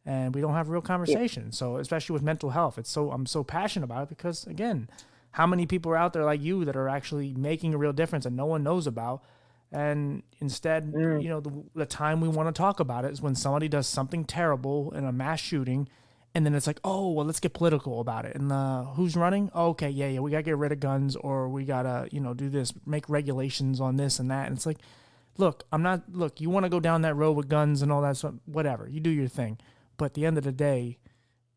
And we don't have real conversation. Yeah. So especially with mental health, I'm so passionate about it because, again, how many people are out there like you that are actually making a real difference and no one knows about? And instead, the time we want to talk about it is when somebody does something terrible in a mass shooting, and then it's like, oh, well, let's get political about it. And who's running? Oh, okay, yeah, we got to get rid of guns, or we got to, do this, make regulations on this and that. And it's like, look, you want to go down that road with guns and all that stuff, whatever, you do your thing. But at the end of the day,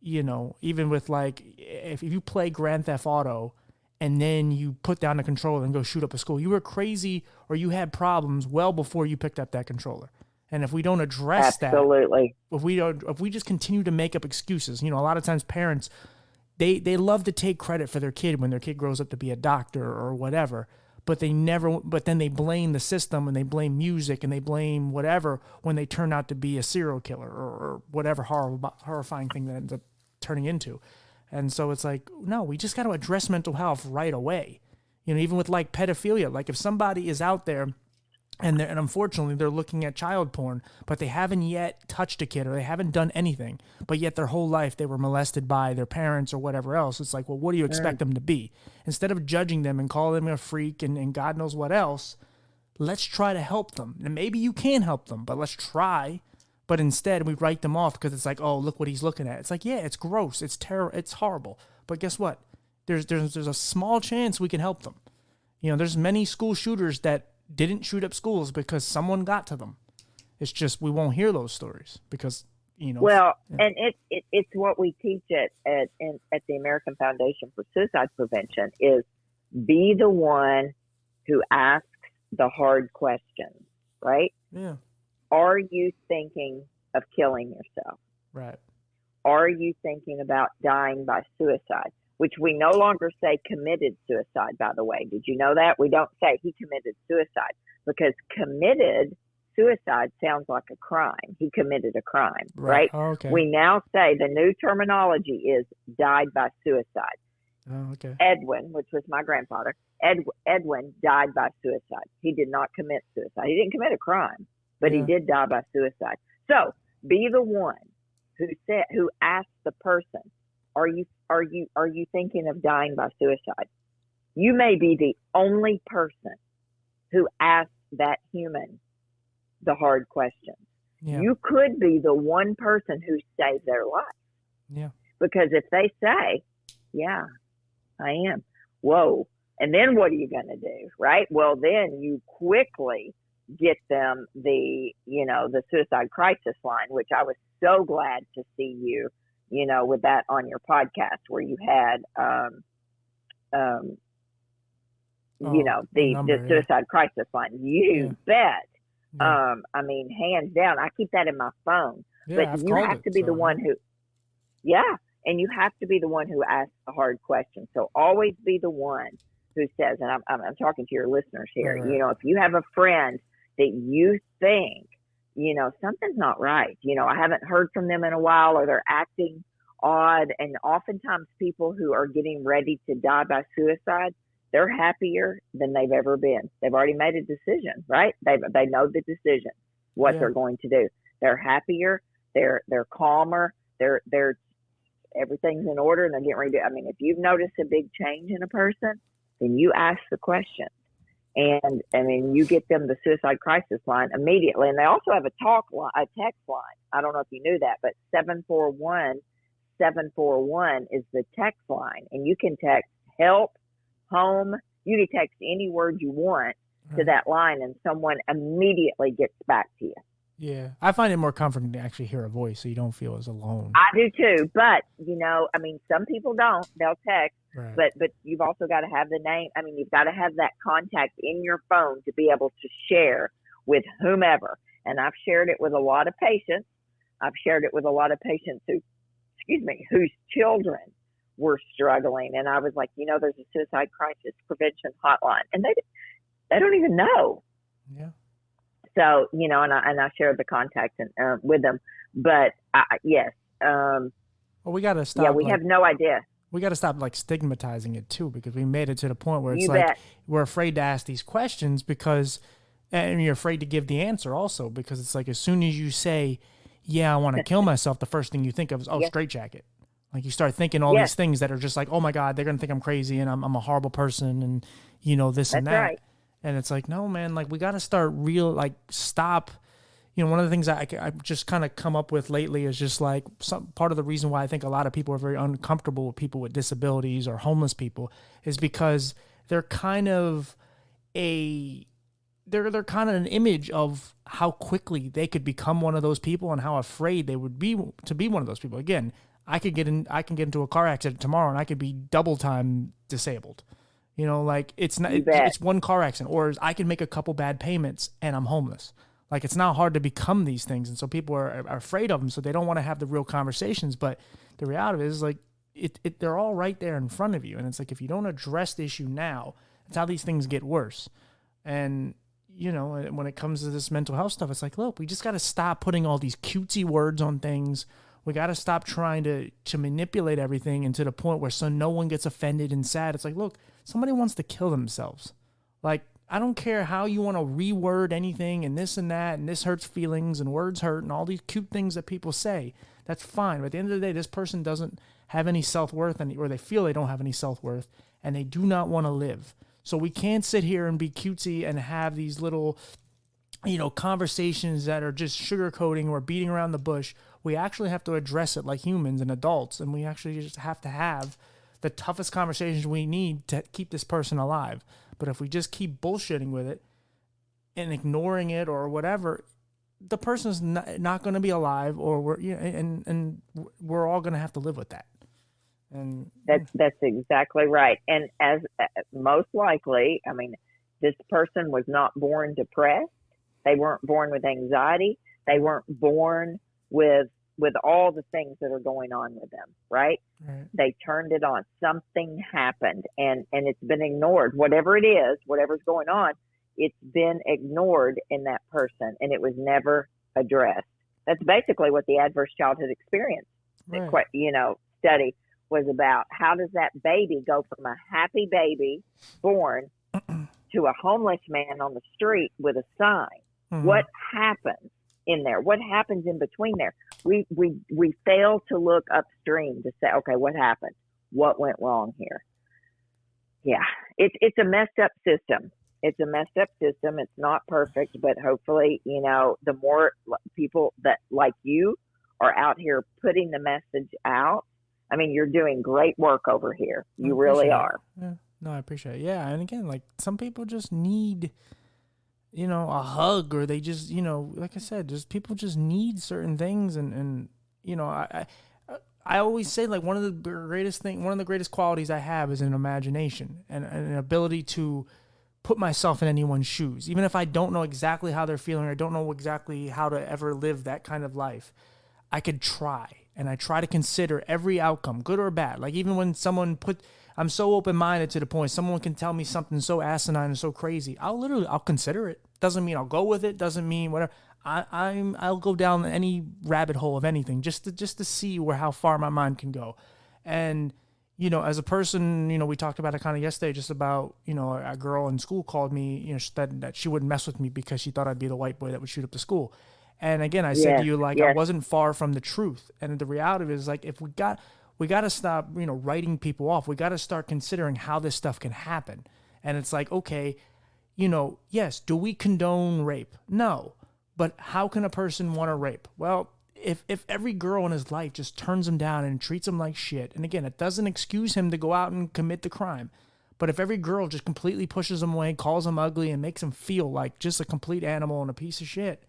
even with like, if you play Grand Theft Auto, and then you put down the controller and go shoot up a school, you were crazy or you had problems well before you picked up that controller. And if we don't address Absolutely. that, if we just continue to make up excuses, a lot of times parents, they love to take credit for their kid when their kid grows up to be a doctor or whatever, but then they blame the system and they blame music and they blame whatever when they turn out to be a serial killer or whatever horrifying thing that ends up turning into. And so it's like, no, we just got to address mental health right away. Even with like pedophilia, like if somebody is out there and unfortunately they're looking at child porn, but they haven't yet touched a kid or they haven't done anything, but yet their whole life they were molested by their parents or whatever else. It's like, well, what do you expect them to be? Instead of judging them and calling them a freak and God knows what else, let's try to help them. And maybe you can help them, but let's try. But instead, we write them off because it's like, oh, look what he's looking at. It's like, yeah, it's gross. It's terrible. It's horrible. But guess what? There's a small chance we can help them. There's many school shooters that didn't shoot up schools because someone got to them. It's just we won't hear those stories because, Well, yeah. And it's what we teach at the American Foundation for Suicide Prevention is be the one who asks the hard questions, right? Yeah. Are you thinking of killing yourself? Right. Are you thinking about dying by suicide? Which we no longer say committed suicide, by the way. Did you know that? We don't say he committed suicide because committed suicide sounds like a crime. He committed a crime, right? Oh, okay. We now say the new terminology is died by suicide. Oh, okay. Edwin, which was my grandfather, Edwin died by suicide. He did not commit suicide. He didn't commit a crime, but he did die by suicide. So Be the one who asks the person, are you thinking of dying by suicide? You may be the only person who asks that human the hard questions. Yeah. You could be the one person who saved their life. Yeah. Because if they say, yeah, I am, whoa, and then what are you going to do, right? Well, then you quickly get them the suicide crisis line, which I was so glad to see you, with that on your podcast where you had, the suicide crisis line. You bet. Yeah. I mean, hands down, I keep that in my phone. Yeah, but you have to be the one who, and you have to be the one who asks the hard questions. So always be the one who says, and I'm talking to your listeners here, right. If you have a friend that you think, something's not right, I haven't heard from them in a while, or they're acting odd. And oftentimes people who are getting ready to die by suicide, they're happier than they've ever been. They've already made a decision, right? They know the decision, what they're going to do. They're happier. They're calmer. They're everything's in order, and they're getting ready to. I mean, if you've noticed a big change in a person, then you ask the question, and you get them the suicide crisis line immediately. And they also have a text line. I don't know if you knew that, but 741 is the text line, and you can text help, home. You can text any word you want to that line, and someone immediately gets back to you. Yeah, I find it more comforting to actually hear a voice, so you don't feel as alone. I do too, but some people don't. They'll text, right. but you've also got to have the name. I mean, you've got to have that contact in your phone to be able to share with whomever. And I've shared it with a lot of patients. I've shared it with a lot of patients whose children were struggling, and I was like, there's a suicide crisis prevention hotline, and they don't even know. Yeah. So, and I shared the contact with them, but yes. Well, we got to stop. Yeah, we have no idea. We got to stop stigmatizing it too, because we made it to the point where it's we're afraid to ask these questions and you're afraid to give the answer also, because it's like, as soon as you say, yeah, I want to kill myself, the first thing you think of is, straitjacket. Like, you start thinking all these things that are just like, oh my God, they're going to think I'm crazy and I'm a horrible person and, this and that. Right. And it's like, no, man, we got to start stop. One of the things I've just kind of come up with lately is just some part of the reason why I think a lot of people are very uncomfortable with people with disabilities or homeless people is because they're kind of they're kind of an image of how quickly they could become one of those people and how afraid they would be to be one of those people. Again, I can get into a car accident tomorrow and I could be double time disabled. It's not, it's one car accident, or I can make a couple bad payments and I'm homeless. It's not hard to become these things. And so people are afraid of them. So they don't want to have the real conversations. But the reality is they're all right there in front of you. And it's like, if you don't address the issue now, that's how these things get worse. And, when it comes to this mental health stuff, it's like, look, we just got to stop putting all these cutesy words on things. We got to stop trying to manipulate everything, and to the point where no one gets offended and sad. It's like, look, somebody wants to kill themselves. I don't care how you want to reword anything and this and that, and this hurts feelings and words hurt and all these cute things that people say. That's fine. But at the end of the day, this person doesn't have any self-worth, or they feel they don't have any self-worth, and they do not want to live. So we can't sit here and be cutesy and have these little, conversations that are just sugarcoating or beating around the bush. We actually have to address it like humans and adults, and we actually just have to have the toughest conversations we need to keep this person alive. But if we just keep bullshitting with it and ignoring it or whatever, the person's not going to be alive, or we're all going to have to live with that. And that's exactly right. And as most likely, this person was not born depressed. They weren't born with anxiety. They weren't born with all the things that are going on with them, right? They turned it on. Something happened, and it's been ignored. Whatever it is, whatever's going on, it's been ignored in that person, and it was never addressed. That's basically what the adverse childhood experience study was about. How does that baby go from a happy baby born to a homeless man on the street with a sign? Mm-hmm. What happens in there? What happens in between there? We fail to look upstream to say, okay, what happened? What went wrong here? Yeah, it's a messed up system. It's a messed up system. It's not perfect, but hopefully, the more people that like you are out here putting the message out. I mean, you're doing great work over here. You really are. Yeah. No, I appreciate it. Yeah, and again, like some people just need, a hug, or they just, like I said, just people just need certain things, and I always say, like, one of the greatest qualities I have is an imagination and an ability to put myself in anyone's shoes, even if I don't know exactly how they're feeling, or I don't know exactly how to ever live that kind of life. I could try, and I try to consider every outcome, good or bad. Like, even when I'm so open-minded to the point someone can tell me something so asinine and so crazy, I'll consider it. Doesn't mean I'll go with it. Doesn't mean whatever. I'll go down any rabbit hole of anything just to see how far my mind can go. And, as a person, we talked about it kind of yesterday, just about, a girl in school called me, that she wouldn't mess with me because she thought I'd be the white boy that would shoot up the school. And again, I said to you, like, I wasn't far from the truth. And the reality is, like, if we got to stop, writing people off. We got to start considering how this stuff can happen. And it's like, okay, yes, do we condone rape? No. But how can a person want to rape? Well, if every girl in his life just turns him down and treats him like shit, and again, it doesn't excuse him to go out and commit the crime, but if every girl just completely pushes him away, calls him ugly, and makes him feel like just a complete animal and a piece of shit,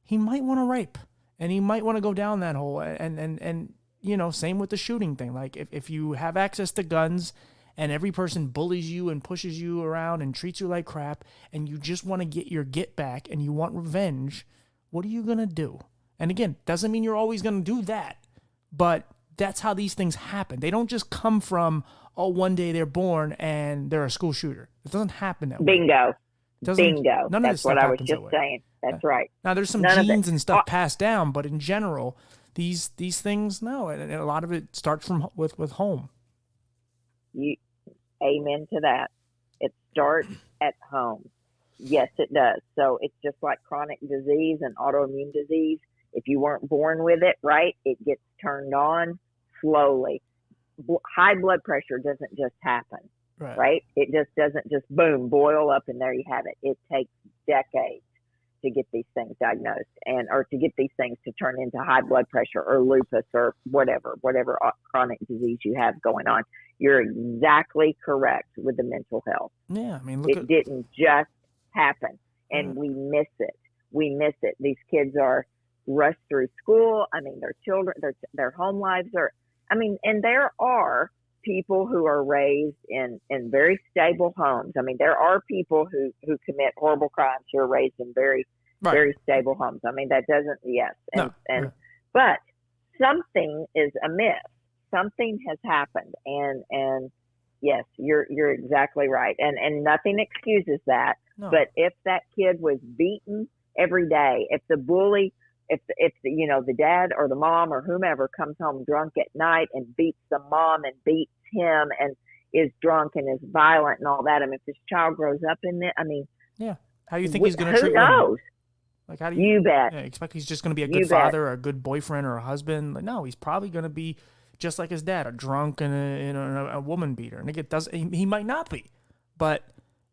he might want to rape, and he might want to go down that hole. And same with the shooting thing. Like, if you have access to guns and every person bullies you and pushes you around and treats you like crap, and you just want to get your get back and you want revenge, what are you going to do? And again, doesn't mean you're always going to do that, but that's how these things happen. They don't just come from, one day they're born and they're a school shooter. It doesn't happen that way. Bingo. None of That's what I was just saying. That's right. Now, there's some genes and stuff passed down, but in general, these things, no, and a lot of it starts with home. Amen to that. It starts at home. Yes, it does. So it's just like chronic disease and autoimmune disease. If you weren't born with it, right, it gets turned on slowly. High blood pressure doesn't just happen, right? It just doesn't just boom, boil up, and there you have it. It takes decades to get these things diagnosed or to get these things to turn into high blood pressure or lupus or whatever chronic disease you have going on. You're exactly correct with the mental health. Yeah, I mean, it didn't just happen, and we miss it. We miss it. These kids are rushed through school. I mean, their children, their home lives are. I mean, and there are people who are raised in very stable homes. I mean, there are people who commit horrible crimes who are raised in very stable homes. I mean, that doesn't, but something is amiss. Something has happened, and yes, you're exactly right. And nothing excuses that. No. But if that kid was beaten every day, if the bully, if the dad or the mom or whomever comes home drunk at night and beats the mom and beats him and is drunk and is violent and all that, I mean, if this child grows up in it, I mean, yeah, how do you think he's going to treat women? Who knows? Like, how do you bet? Yeah, expect he's just going to be a good father or a good boyfriend or a husband? Like, no, he's probably going to be just like his dad, a drunk and a woman beater. And he might not be, but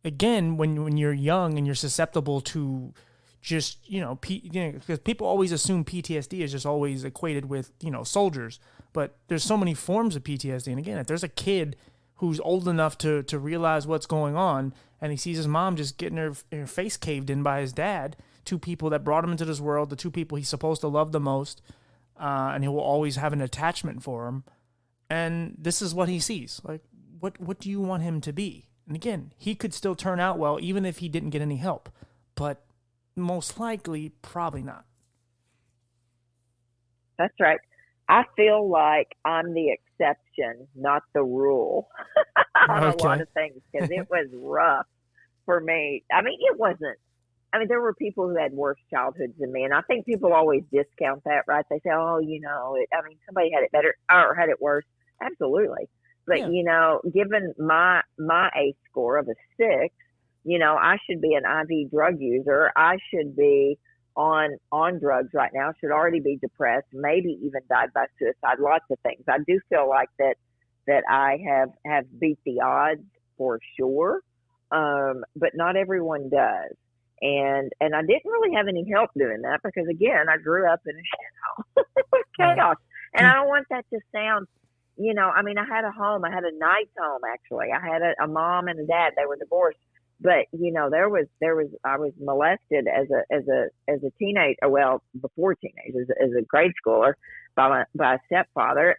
again, when you're young and you're susceptible to just because people always assume PTSD is just always equated with soldiers, but there's so many forms of PTSD. And again, if there's a kid who's old enough to realize what's going on, and he sees his mom just getting her face caved in by his dad, two people that brought him into this world, the two people he's supposed to love the most, and he will always have an attachment for him, and this is what he sees. Like, what do you want him to be? And again, he could still turn out well even if he didn't get any help, but most likely, probably not. That's right. I feel like I'm the exception, not the rule on a lot of things, because it was rough for me. I mean, it wasn't. I mean, there were people who had worse childhoods than me, and I think people always discount that, right? They say, oh, somebody had it better or had it worse. Absolutely. But, given my ACE score of a 6, I should be an IV drug user. I should be on drugs right now, should already be depressed, maybe even died by suicide, lots of things. I do feel like that I have beat the odds for sure. But not everyone does. And I didn't really have any help doing that because, again, I grew up in a chaos. And I don't want that to sound, I mean, I had a home. I had a nice home, actually. I had a mom and a dad. They were divorced. But, I was molested as a teenager, well, before teenage, as a grade schooler by a stepfather.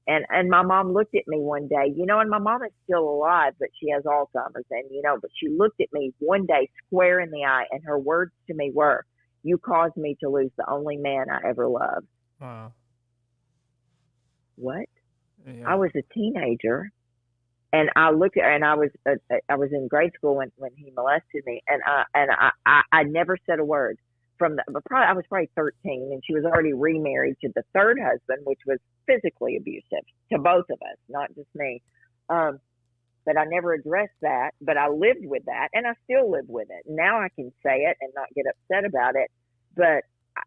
And my mom looked at me one day, and my mom is still alive, but she has Alzheimer's. And, but she looked at me one day square in the eye, and her words to me were, "You caused me to lose the only man I ever loved." Wow. What? Yeah. I was a teenager, and I looked at her, and I was in grade school when he molested me, and I never said a word. I was probably 13, and she was already remarried to the third husband, which was physically abusive to both of us, not just me. But I never addressed that, but I lived with that, and I still live with it. Now I can say it and not get upset about it, but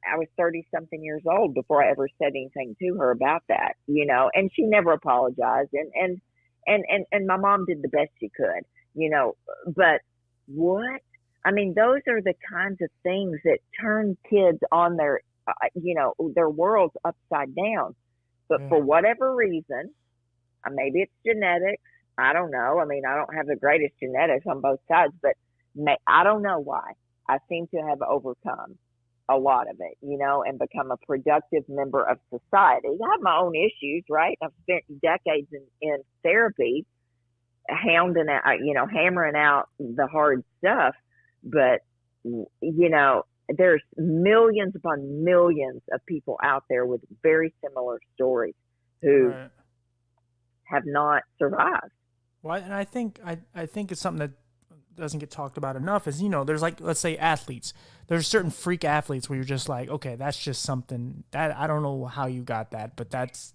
I was 30-something years old before I ever said anything to her about that, and she never apologized, and my mom did the best she could, but what? I mean, those are the kinds of things that turn kids on their worlds upside down. But for whatever reason, maybe it's genetics. I don't know. I mean, I don't have the greatest genetics on both sides, but I don't know why. I seem to have overcome a lot of it, and become a productive member of society. I have my own issues, right? I've spent decades in therapy, hammering out the hard stuff. But, there's millions upon millions of people out there with very similar stories who have not survived. Well, and I think it's something that doesn't get talked about enough is, there's like, let's say athletes. There's certain freak athletes where you're just like, okay, that's just something that I don't know how you got that, but it's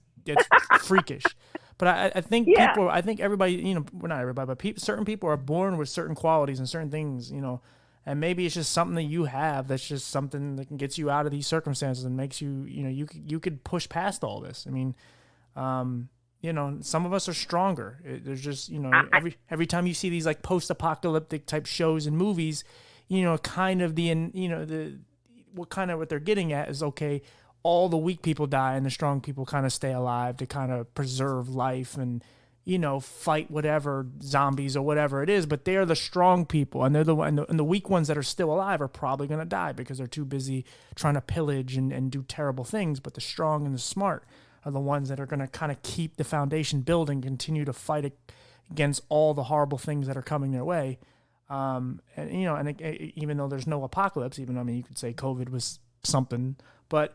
freakish. But I think people, I think everybody, well, not everybody, but certain people are born with certain qualities and certain things, and maybe it's just something that you have that's just something that gets you out of these circumstances and makes you, you could push past all this. I mean, some of us are stronger. There's just, every time you see these like post-apocalyptic type shows and movies, kind of what they're getting at is, okay, all the weak people die and the strong people kind of stay alive to kind of preserve life and, fight whatever zombies or whatever it is. But they're the strong people, and they're and the weak ones that are still alive are probably going to die because they're too busy trying to pillage and do terrible things. But the strong and the smart are the ones that are going to kind of keep the foundation building, continue to fight against all the horrible things that are coming their way. Even though there's no apocalypse, you could say COVID was something, but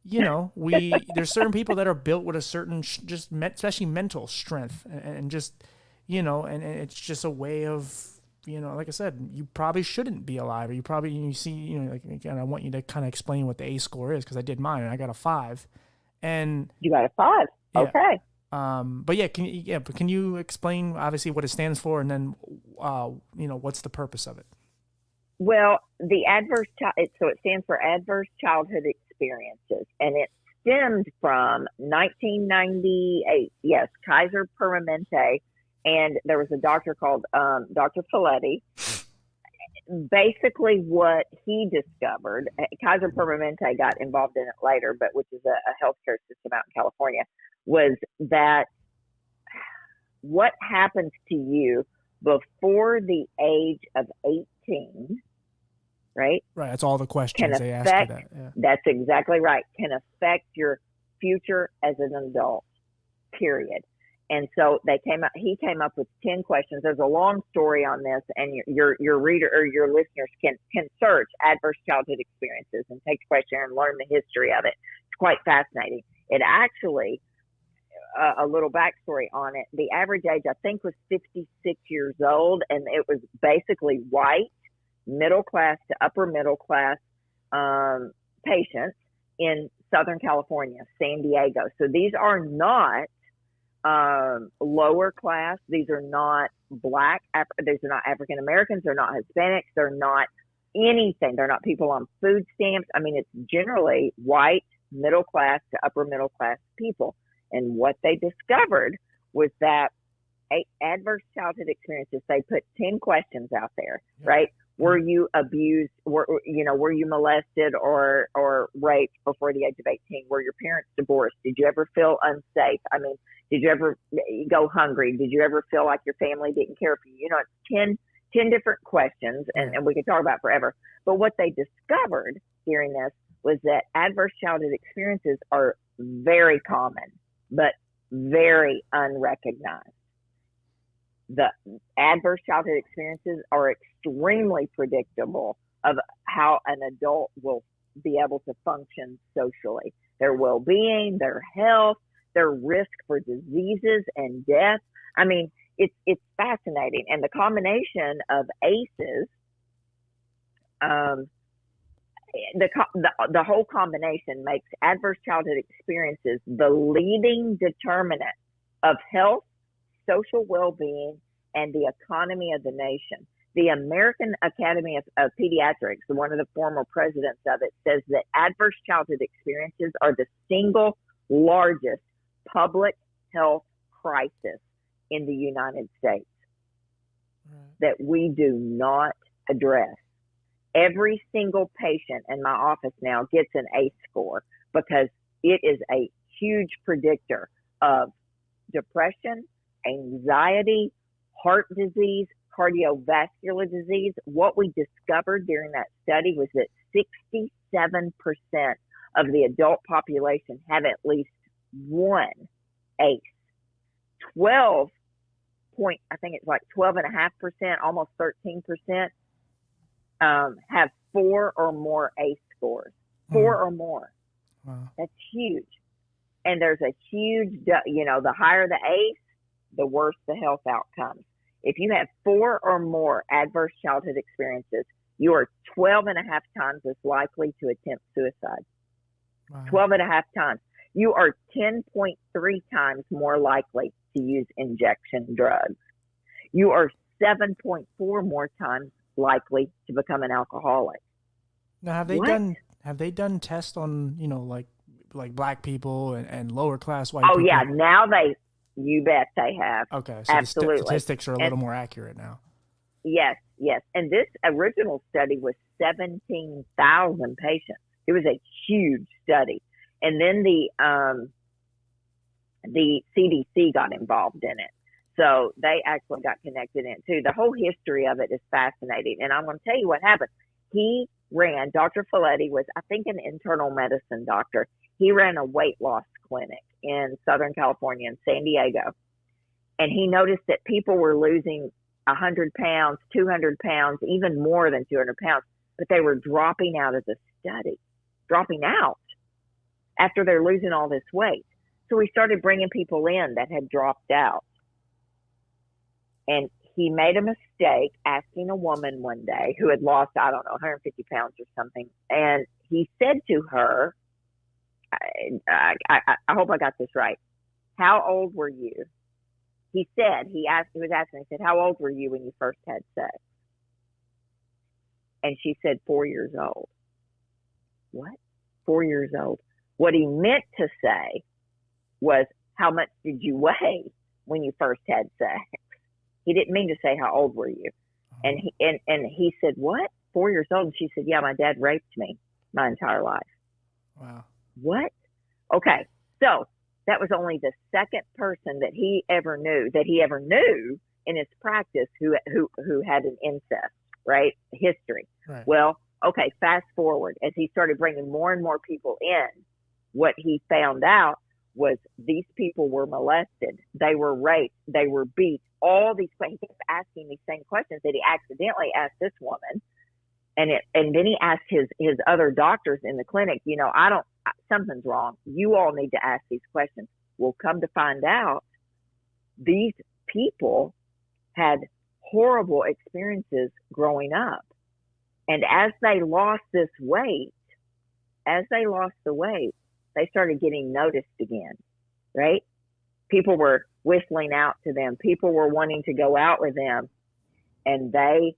there's certain people that are built with a certain, especially mental strength and just, and it's just a way of, like I said, you probably shouldn't be alive, or you see, again, I want you to kind of explain what the A score is, because I did mine and I got a 5. And you got a 5. Yeah. Okay. But can you explain obviously what it stands for, and then, what's the purpose of it? Well, the it stands for Adverse Childhood Experiences, and it stemmed from 1998. Yes, Kaiser Permanente, and there was a doctor called Dr. Folletti. Basically, what he discovered, Kaiser Permanente got involved in it later, but which is a healthcare system out in California, was that what happens to you before the age of 18, right? Right. That's all the questions they ask you that. Yeah. That's exactly right. Can affect your future as an adult, period. And so he came up with 10 questions. There's a long story on this, and your reader or your listeners can search adverse childhood experiences and take the question and learn the history of it. It's quite fascinating. It actually, a little backstory on it, the average age, I think, was 56 years old, and it was basically white, middle class to upper middle class patients in Southern California, San Diego. So these are not lower class. These are not black. These are not African Americans. They're not Hispanics. They're not anything. They're not people on food stamps. I mean, it's generally white, middle class to upper middle class people. And what they discovered was that adverse childhood experiences, they put 10 questions out there, right? Were you abused? Were you molested or raped before the age of 18? Were your parents divorced? Did you ever feel unsafe? I mean, did you ever go hungry? Did you ever feel like your family didn't care for you? You know, it's 10 different questions, and we could talk about forever. But what they discovered during this was that adverse childhood experiences are very common, but very unrecognized. The adverse childhood experiences are extremely predictable of how an adult will be able to function socially, their well-being, their health, their risk for diseases and death. I mean, it's fascinating. And the combination of ACEs, the whole combination makes adverse childhood experiences the leading determinant of health, social well-being, and the economy of the nation. The American Academy of Pediatrics, one of the former presidents of it, says that adverse childhood experiences are the single largest public health crisis in the United States that we do not address. Every single patient in my office now gets an ACE score because it is a huge predictor of depression, anxiety, heart disease, cardiovascular disease. What we discovered during that study was that 67% of the adult population have at least one ACE. 12.5%, almost 13%, have 4 or more ACE scores. 4 or more. Wow. That's huge. And there's a huge, the higher the ACE, the worse the health outcomes. If you have 4 or more adverse childhood experiences, you are 12 and a half times as likely to attempt suicide. Wow. 12 and a half times. You are 10.3 times more likely to use injection drugs. You are 7.4 more times likely to become an alcoholic. Now, have they done tests on, like black people and lower class white people? Oh yeah, now you bet they have. Okay, so absolutely. The statistics are a little more accurate now. Yes. And this original study was 17,000 patients. It was a huge study. And then the CDC got involved in it. So they actually got connected in it too. The whole history of it is fascinating. And I'm going to tell you what happened. Dr. Folletti was, I think, an internal medicine doctor. He ran a weight loss clinic in Southern California, in San Diego. And he noticed that people were losing 100 pounds, 200 pounds, even more than 200 pounds, but they were dropping out of the study, dropping out after they're losing all this weight. So we started bringing people in that had dropped out. And he made a mistake asking a woman one day who had lost, 150 pounds or something. And he said to her, I hope I got this right. How old were you? He was asking, how old were you when you first had sex? And she said, 4 years old. What? 4 years old. What he meant to say was, how much did you weigh when you first had sex? He didn't mean to say, how old were you? And he said, what? 4 years old? And she said, yeah, my dad raped me my entire life. Wow. What? Okay. So that was only the second person that he ever knew in his practice who had an incest, right? History. Right. Well, okay, fast forward. As he started bringing more and more people in, what he found out was these people were molested. They were raped. They were beat. All these questions. He kept asking these same questions that he accidentally asked this woman. And then he asked his other doctors in the clinic, something's wrong. You all need to ask these questions. Well, come to find out, these people had horrible experiences growing up. And as they lost the weight, they started getting noticed again, right? People were whistling out to them. People were wanting to go out with them. And they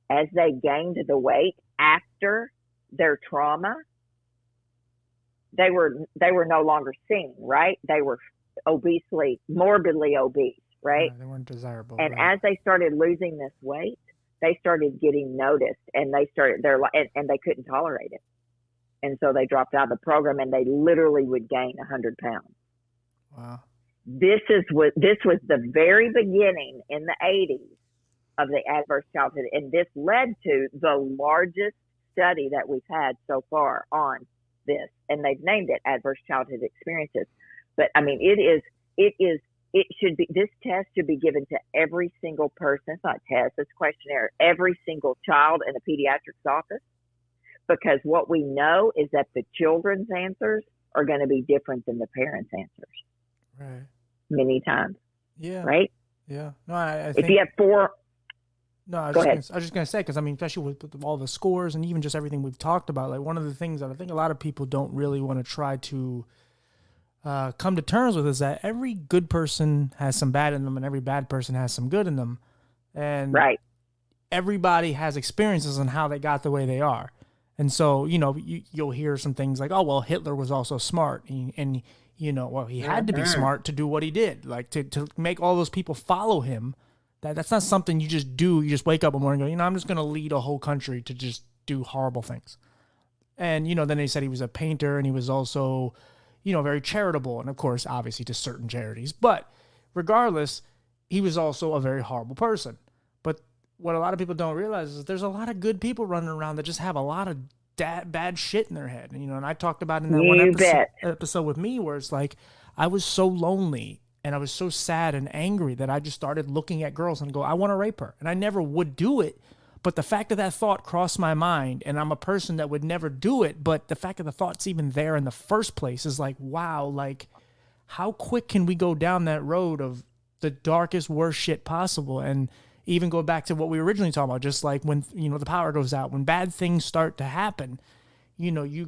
as they gained the weight after their trauma, they were no longer seen, right? They were morbidly obese, right? Yeah, they weren't desirable. And right. as they started losing this weight, they started getting noticed, and they started and they couldn't tolerate it, and so they dropped out of the program, and they literally would gain 100 pounds. Wow. This was the very beginning in the 80s of the adverse childhood, and this led to the largest study that we've had so far on this, and they've named it adverse childhood experiences. But I mean, this test should be given to every single person. It's not a test, it's a questionnaire. Every single child in a pediatrics office, because what we know is that the children's answers are going to be different than the parents' answers. Right. Many times. Yeah. Right. Yeah. No, I think if you have 4. No, I was just gonna say, because I mean, especially with all the scores and even just everything we've talked about, like one of the things that I think a lot of people don't really want to try to come to terms with is that every good person has some bad in them, and every bad person has some good in them, and right. everybody has experiences on how they got the way they are, and so you'll hear some things like, oh well, Hitler was also smart, and well, he had to be smart to do what he did, like to make all those people follow him. That's not something you just do. You just wake up one morning and go, I'm just going to lead a whole country to just do horrible things. And, then they said he was a painter, and he was also, very charitable. And of course, obviously to certain charities, but regardless, he was also a very horrible person. But what a lot of people don't realize is there's a lot of good people running around that just have a lot of bad shit in their head. And I talked about in that one episode with me where it's like, I was so lonely and I was so sad and angry that I just started looking at girls and go, I want to rape her. And I never would do it. But the fact that thought crossed my mind, and I'm a person that would never do it, but the fact that the thought's even there in the first place is like, wow, like how quick can we go down that road of the darkest, worst shit possible? And even go back to what we originally talked about, just like when, the power goes out, when bad things start to happen, you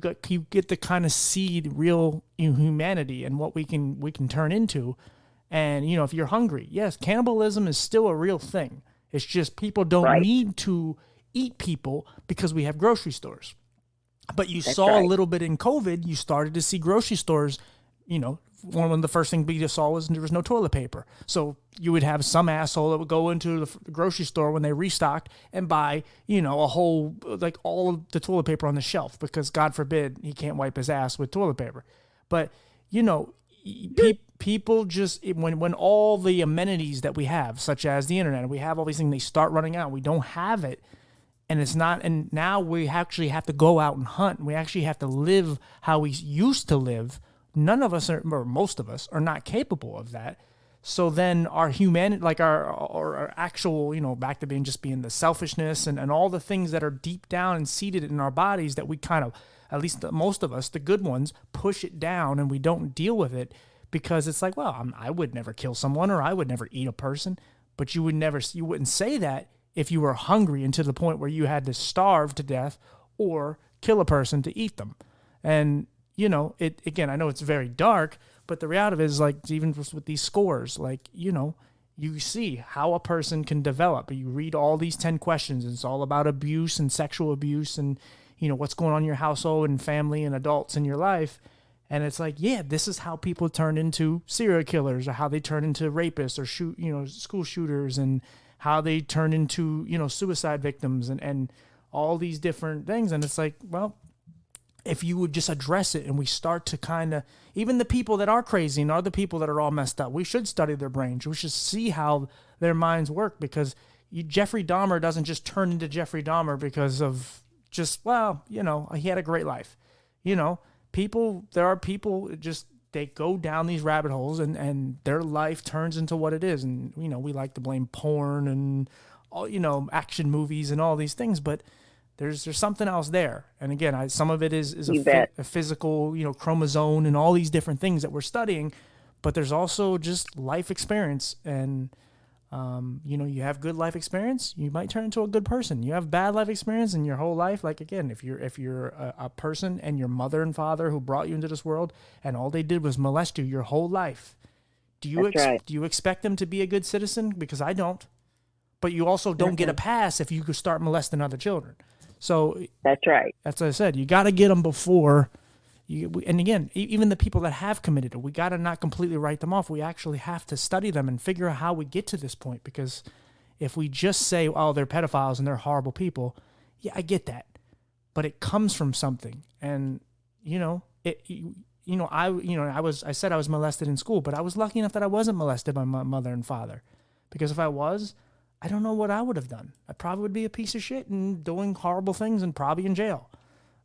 get to kind of see real humanity and what we can turn into. And, if you're hungry, yes, cannibalism is still a real thing. It's just people don't need to eat people because we have grocery stores. But you saw a little bit in COVID, you started to see grocery stores, one of the first things we just saw was there was no toilet paper. So you would have some asshole that would go into the grocery store when they restocked and buy, a whole, like all of the toilet paper on the shelf because God forbid he can't wipe his ass with toilet paper. But, people just, when all the amenities that we have, such as the internet, and we have all these things, they start running out. We don't have it. And it's not, and now we actually have to go out and hunt. We actually have to live how we used to live. None of us, or most of us, are not capable of that. So then our humanity, like our actual, back to being the selfishness and all the things that are deep down and seated in our bodies that we kind of, at least most of us, the good ones, push it down and we don't deal with it because it's like, well, I would never kill someone or I would never eat a person. But you wouldn't say that if you were hungry and to the point where you had to starve to death or kill a person to eat them. And, again, I know it's very dark, but the reality of it is, like, even with these scores, like, you see how a person can develop. You read all these 10 questions, and it's all about abuse and sexual abuse and, what's going on in your household and family and adults in your life. And it's like, yeah, this is how people turn into serial killers or how they turn into rapists or school shooters and how they turn into, suicide victims and all these different things. And it's like, well, if you would just address it and we start to kind of, even the people that are crazy and are the people that are all messed up, we should study their brains. We should see how their minds work because Jeffrey Dahmer doesn't just turn into Jeffrey Dahmer because of just, well, he had a great life. There are people just, they go down these rabbit holes and their life turns into what it is. And, we like to blame porn and all, action movies and all these things, but there's something else there. And again, some of it is a physical, chromosome and all these different things that we're studying, but there's also just life experience. And, you have good life experience, you might turn into a good person. You have bad life experience in your whole life. Like, again, if you're a person and your mother and father who brought you into this world and all they did was molest you your whole life, do you expect them to be a good citizen? Because I don't. but you also don't get a pass if you could start molesting other children. So that's right. That's what I said. You got to get them before and again, even the people that have committed it, we got to not completely write them off. We actually have to study them and figure out how we get to this point, because if we just say, oh, they're pedophiles and they're horrible people, yeah, I get that. But it comes from something. And, I said I was molested in school, but I was lucky enough that I wasn't molested by my mother and father. Because if I was, I don't know what I would have done. I probably would be a piece of shit and doing horrible things and probably in jail.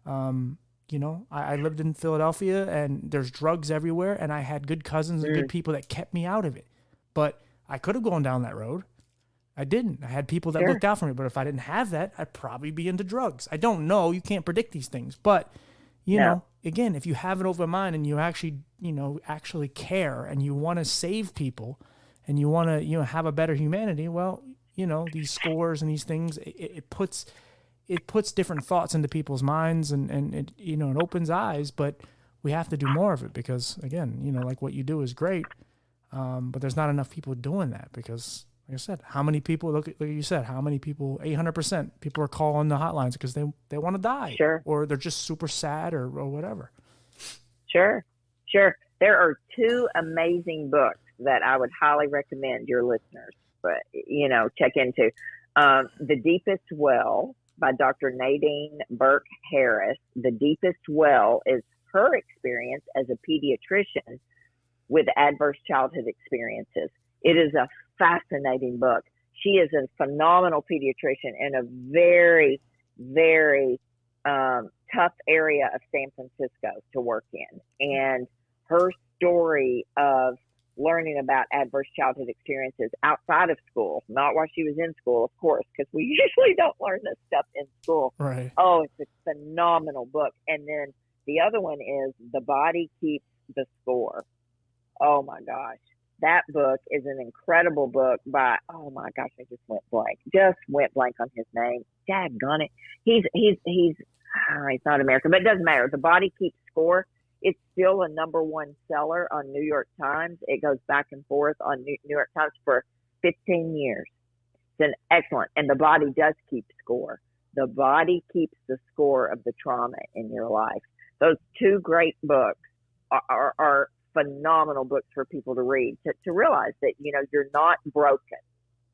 I lived in Philadelphia and there's drugs everywhere, and I had good cousins and good people that kept me out of it. But I could have gone down that road. I didn't. I had people that looked out for me. But if I didn't have that, I'd probably be into drugs. I don't know. You can't predict these things. But, again, if you have an open mind and you actually care and you want to save people and you want to, have a better humanity, well, these scores and these things, it puts different thoughts into people's minds and it, it opens eyes, but we have to do more of it because, again, like what you do is great. But there's not enough people doing that because, like I said, how many people, like you said, how many people, 800% people are calling the hotlines because they want to die. Sure. Or they're just super sad or whatever. Sure. There are 2 amazing books that I would highly recommend your listeners, check into. The Deepest Well by Dr. Nadine Burke Harris. The Deepest Well is her experience as a pediatrician with adverse childhood experiences. It is a fascinating book. She is a phenomenal pediatrician in a very, very tough area of San Francisco to work in. And her story of learning about adverse childhood experiences outside of school, not while she was in school, of course, because we usually don't learn this stuff in school. Right. Oh, it's a phenomenal book. And then the other one is The Body Keeps the Score. Oh my gosh. That book is an incredible book by, oh my gosh, I just went blank on his name. Daggone it. He's not American, but it doesn't matter. The Body Keeps Score. It's still a #1 seller on New York Times. It goes back and forth on New York Times for 15 years. It's an excellent, and the body does keep score. The body keeps the score of the trauma in your life. Those 2 great books are phenomenal books for people to read, to realize that, you're not broken.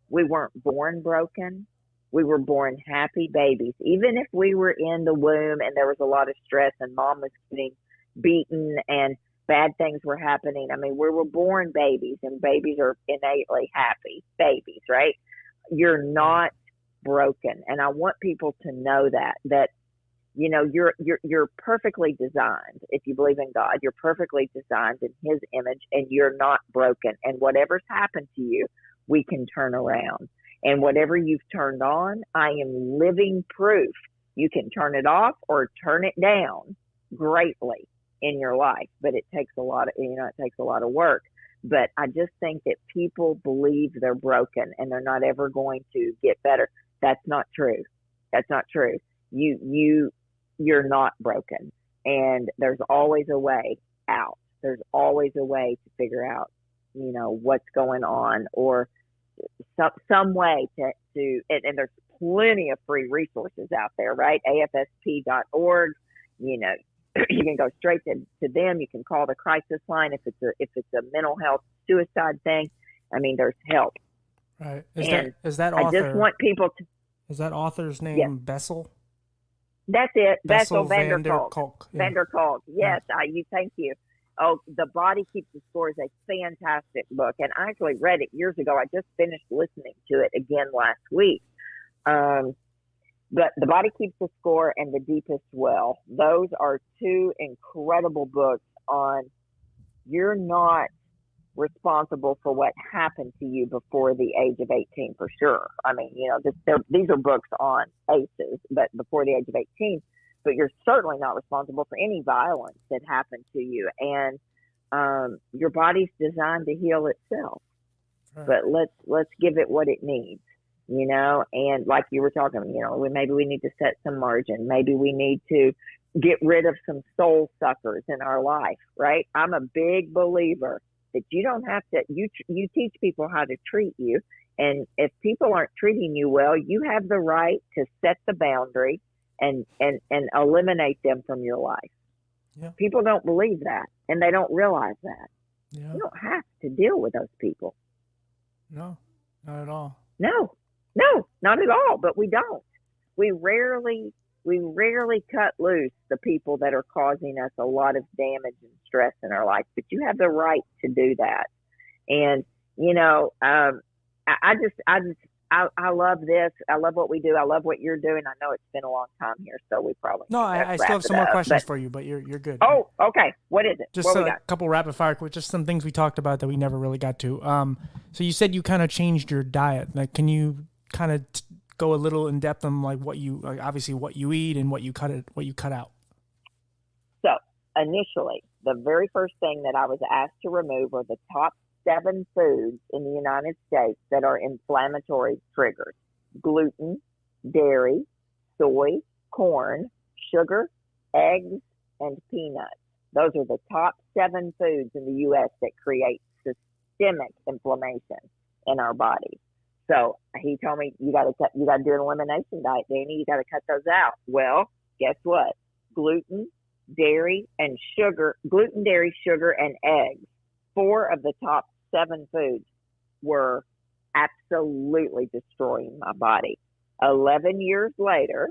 We weren't born broken. We were born happy babies. Even if we were in the womb and there was a lot of stress and mom was getting beaten and bad things were happening. I mean, we were born babies, and babies are innately happy babies, right? You're not broken. And I want people to know that, you're perfectly designed. If you believe in God, you're perfectly designed in His image, and you're not broken. And whatever's happened to you, we can turn around. And whatever you've turned on, I am living proof. You can turn it off or turn it down greatly in your life, but it takes a lot of work. But I just think that people believe they're broken and they're not ever going to get better. That's not true. You're not broken, and there's always a way out. There's always a way to figure out, what's going on, or some way to and there's plenty of free resources out there, right? AFSP.org, you can go straight to them. You can call the crisis line if it's a mental health suicide thing. I mean, there's help. Right. Is that author? I just want people to. Is that author's name Bessel? That's it. Bessel van der Kolk. Yeah. Van der Kolk. Yes, thank you. Oh, The Body Keeps the Score is a fantastic book, and I actually read it years ago. I just finished listening to it again last week. But The Body Keeps the Score and The Deepest Well, those are 2 incredible books on you're not responsible for what happened to you before the age of 18 for sure. I mean, these are books on ACEs, but before the age of 18, but you're certainly not responsible for any violence that happened to you. And your body's designed to heal itself, but let's give it what it needs. And like you were talking, maybe we need to set some margin. Maybe we need to get rid of some soul suckers in our life, right? I'm a big believer that you don't have to, you teach people how to treat you, And if people aren't treating you well, you have the right to set the boundary and eliminate them from your life. Yeah. People don't believe that, and they don't realize that. Yeah. You don't have to deal with those people. No, not at all. No, not at all. But we don't. We rarely cut loose the people that are causing us a lot of damage and stress in our life. But you have the right to do that. And I love this. I love what we do. I love what you're doing. I know it's been a long time here, so we probably no. I still have some more questions for you, but you're good. Oh, okay. What is it? Just a couple rapid fire, just some things we talked about that we never really got to. So you said you kind of changed your diet. Like, can you kind of go a little in depth on like obviously what you eat and what you cut out? So initially, the very first thing that I was asked to remove were the top 7 foods in the United States that are inflammatory triggers: gluten, dairy, soy, corn, sugar, eggs, and peanuts. Those are the top 7 foods in the U.S. that create systemic inflammation in our body. So he told me, you got to do an elimination diet, Dani. You got to cut those out. Well, guess what? Gluten, dairy, sugar, and eggs. 4 of the top 7 foods were absolutely destroying my body. 11 years later,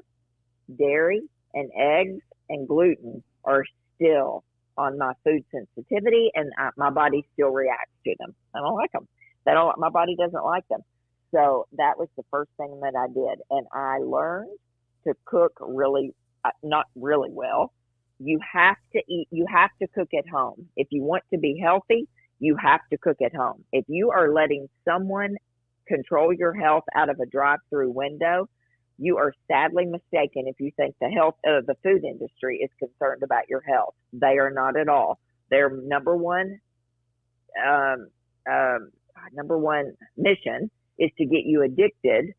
dairy and eggs and gluten are still on my food sensitivity, and my body still reacts to them. I don't like them. My body doesn't like them. So that was the first thing that I did. And I learned to cook not really well. You have to cook at home. If you want to be healthy, you have to cook at home. If you are letting someone control your health out of a drive-through window, you are sadly mistaken if you think the health of the food industry is concerned about your health. They are not at all. Their number one mission is to get you addicted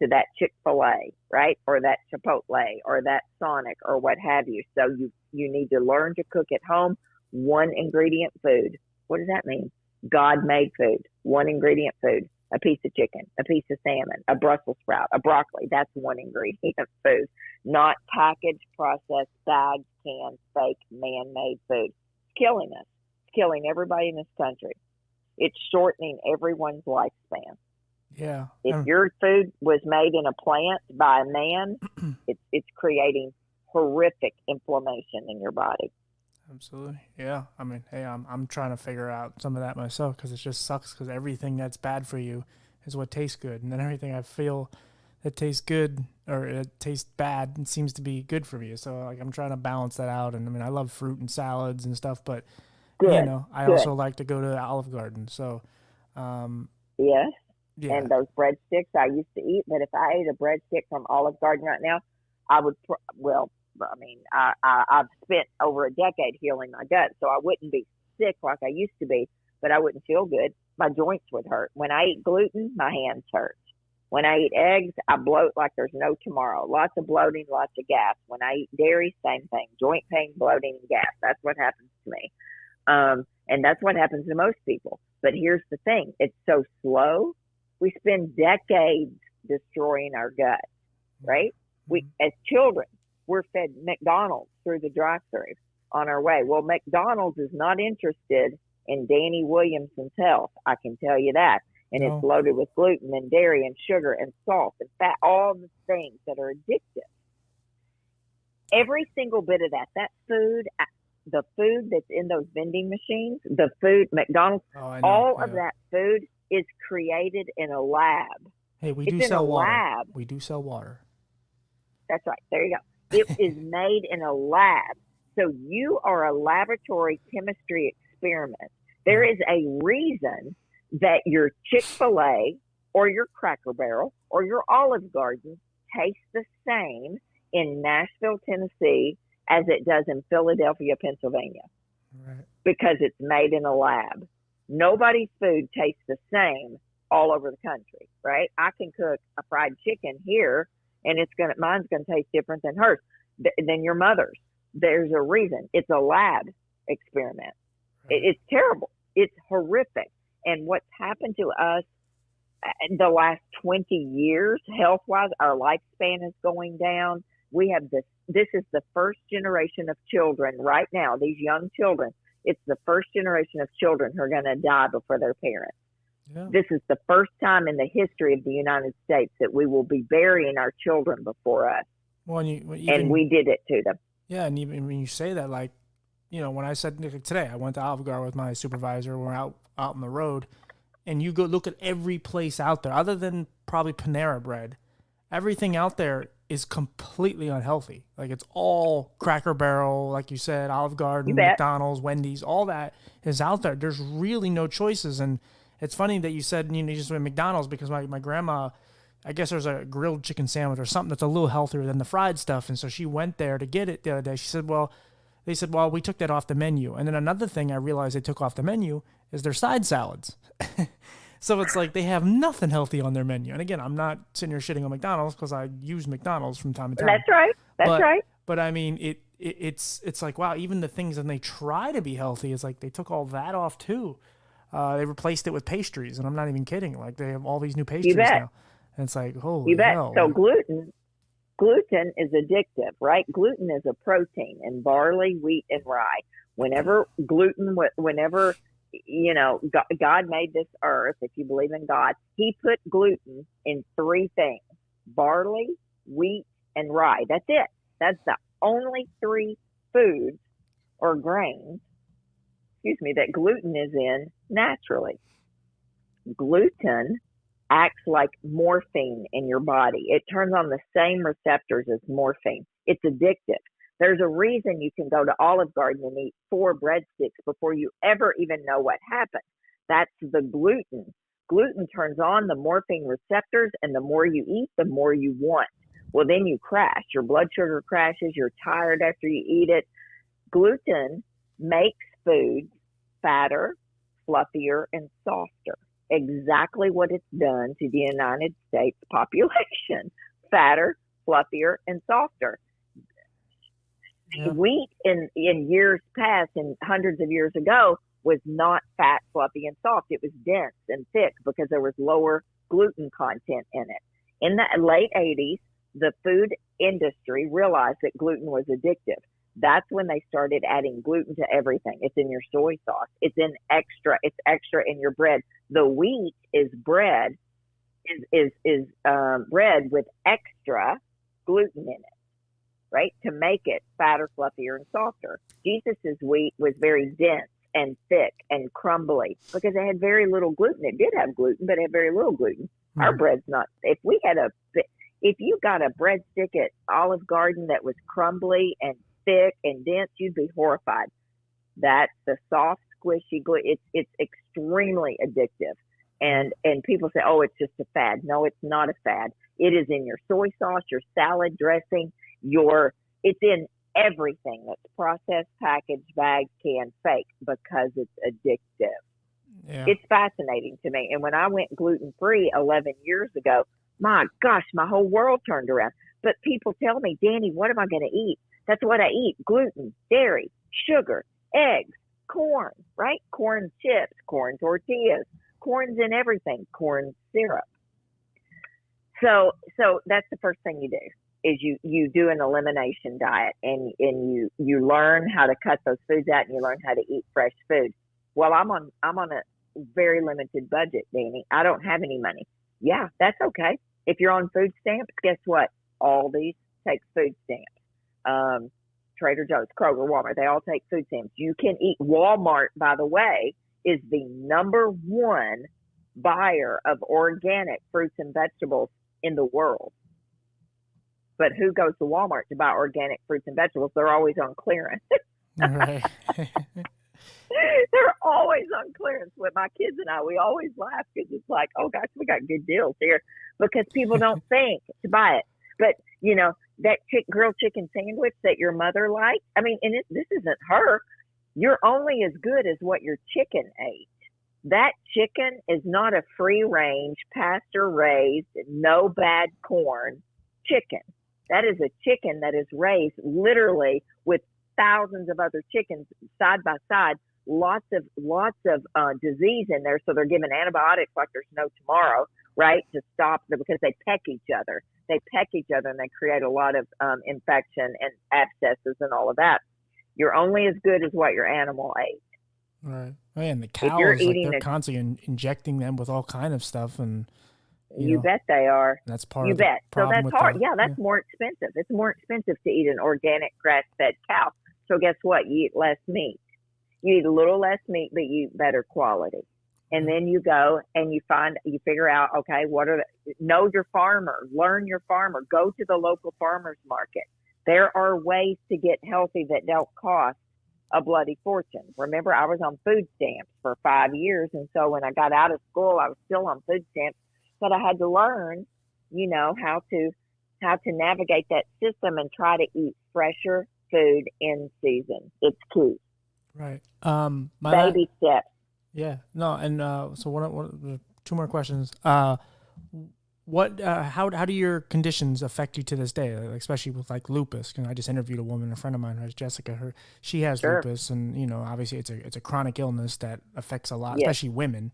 to that Chick-fil-A, right? Or that Chipotle or that Sonic or what have you. So you need to learn to cook at home. 1 ingredient food. What does that mean? God-made food. 1 ingredient food. A piece of chicken, a piece of salmon, a Brussels sprout, a broccoli. That's 1 ingredient food. Not packaged, processed, bagged, canned, fake, man-made food. It's killing us. It's killing everybody in this country. It's shortening everyone's lifespan. Yeah. If your food was made in a plant by a man, it's creating horrific inflammation in your body. Absolutely. Yeah. I mean, hey, I'm trying to figure out some of that myself because it just sucks because everything that's bad for you is what tastes good. And then everything I feel that tastes good or it tastes bad and seems to be good for me. So like I'm trying to balance that out. And I mean, I love fruit and salads and stuff, but I also like to go to the Olive Garden. So, yes. Yeah. And those breadsticks I used to eat, but if I ate a breadstick from Olive Garden right now, I would, I've spent over a decade healing my gut, so I wouldn't be sick like I used to be, but I wouldn't feel good. My joints would hurt. When I eat gluten, my hands hurt. When I eat eggs, I bloat like there's no tomorrow. Lots of bloating, lots of gas. When I eat dairy, same thing. Joint pain, bloating, and gas. That's what happens to me. And that's what happens to most people. But here's the thing. It's so slow. We spend decades destroying our gut, right? We, as children, we're fed McDonald's through the drive-thru on our way. Well, McDonald's is not interested in Dani Williamson's health. I can tell you that. And It's loaded with gluten and dairy and sugar and salt and fat, all the things that are addictive. Every single bit of that food, the food that's in those vending machines, the food, McDonald's, all of that food is created in a lab. Hey, we do sell water. Lab. We do sell water. That's right. There you go. It is made in a lab. So you are a laboratory chemistry experiment. There is a reason that your Chick-fil-A or your Cracker Barrel or your Olive Garden tastes the same in Nashville, Tennessee as it does in Philadelphia, Pennsylvania. Right. Because it's made in a lab. Nobody's food tastes the same all over the country, right? I can cook a fried chicken here and mine's gonna taste different than hers, than your mother's. There's a reason. It's a lab experiment. Right. It's terrible. It's horrific. And what's happened to us the last 20 years, health wise, our lifespan is going down. We have this is the first generation of children right now, these young children. It's the first generation of children who are going to die before their parents. Yeah. This is the first time in the history of the United States that we will be burying our children before us. Well, and we did it to them. Yeah, and even when you say that, like, you know, when I said today, I went to Olive Garden with my supervisor. We're out on the road, and you go look at every place out there, other than probably Panera Bread. Everything out there is completely unhealthy. Like, it's all Cracker Barrel, like you said, Olive Garden, McDonald's, Wendy's, all that is out there. There's really no choices. And it's funny that you said, you know, you just went to McDonald's, because my grandma, I guess there's a grilled chicken sandwich or something that's a little healthier than the fried stuff. And so she went there to get it the other day. She said, they said, we took that off the menu. And then another thing I realized they took off the menu is their side salads. So it's like they have nothing healthy on their menu. And again, I'm not sitting here shitting on McDonald's, because I use McDonald's from time to time. That's right. That's right. But I mean, it's like, wow, even the things that they try to be healthy, it's like they took all that off too. They replaced it with pastries, and I'm not even kidding. Like, they have all these new pastries now. And it's like, holy hell. So gluten is addictive, right? Gluten is a protein in barley, wheat, and rye. Whenever, you know, God made this earth, if you believe in God, he put gluten in three things: barley, wheat, and rye. That's it. That's the only three foods or grains, that gluten is in naturally. Gluten acts like morphine in your body. It turns on the same receptors as morphine. It's addictive. There's a reason you can go to Olive Garden and eat 4 breadsticks before you ever even know what happened. That's the gluten. Gluten turns on the morphine receptors, and the more you eat, the more you want. Well, then you crash. Your blood sugar crashes. You're tired after you eat it. Gluten makes foods fatter, fluffier, and softer. Exactly what it's done to the United States population. Fatter, fluffier, and softer. Yeah. Wheat in years past, and hundreds of years ago, was not fat, fluffy, and soft. It was dense and thick because there was lower gluten content in it. In the late 80s, the food industry realized that gluten was addictive. That's when they started adding gluten to everything. It's in your soy sauce. It's extra in your bread. The wheat is bread, is bread with extra gluten in it, right? To make it fatter, fluffier, and softer. Jesus's wheat was very dense and thick and crumbly because it had very little gluten. It did have gluten, but it had very little gluten. Mm. Our bread's not. If you got a breadstick at Olive Garden that was crumbly and thick and dense, you'd be horrified. That's the soft, squishy gluten. It's extremely addictive. And people say, oh, it's just a fad. No, it's not a fad. It is in your soy sauce, your salad dressing, it's in everything that's processed, packaged, bagged, canned, fake, because it's addictive. Yeah. It's fascinating to me. And when I went gluten-free 11 years ago, my gosh, my whole world turned around. But people tell me, Dani, what am I going to eat? That's what I eat: gluten, dairy, sugar, eggs, corn, right? Corn chips, corn tortillas, corn's in everything, corn syrup. So that's the first thing you do, is you do an elimination diet, and you learn how to cut those foods out, and you learn how to eat fresh food. Well, I'm on a very limited budget, Dani. I don't have any money. Yeah, that's okay. If you're on food stamps, guess what? Aldi's takes food stamps. Trader Joe's, Kroger, Walmart, they all take food stamps. You can eat. Walmart, by the way, is the number one buyer of organic fruits and vegetables in the world. But who goes to Walmart to buy organic fruits and vegetables? They're always on clearance. Right. They're always on clearance. With my kids and I, we always laugh because it's like, oh gosh, we got good deals here, because people don't think to buy it. But that grilled chicken sandwich that your mother liked, I mean, and this isn't her. You're only as good as what your chicken ate. That chicken is not a free range, pasture raised, no bad corn chicken. That is a chicken that is raised literally with thousands of other chickens side by side, lots of disease in there. So they're given antibiotics like there's no tomorrow. right? To stop them because they peck each other. They peck each other and they create a lot of infection and abscesses and all of that. You're only as good as what your animal ate. Right. Oh, yeah, and the If you're cows, like eating they're constantly injecting them with all kind of stuff, and you bet they are. that's part You of the bet. So problem that's with hard. Yeah, that's more expensive. It's more expensive to eat an organic grass-fed cow. So guess what? You eat less meat. You eat a little less meat, but you eat better quality. And then you go and you figure out, okay, know your farmer, learn your farmer, go to the local farmer's market. There are ways to get healthy that don't cost a bloody fortune. Remember, I was on food stamps for 5 years. And so when I got out of school, I was still on food stamps, but I had to learn, how to navigate that system and try to eat fresher food in season. It's key. Right. Baby steps. Yeah. No. And so what? Two more questions. How do your conditions affect you to this day, like, especially with like lupus? Because I just interviewed a woman, a friend of mine, Jessica. She has lupus, and obviously it's a chronic illness that affects a lot, especially women.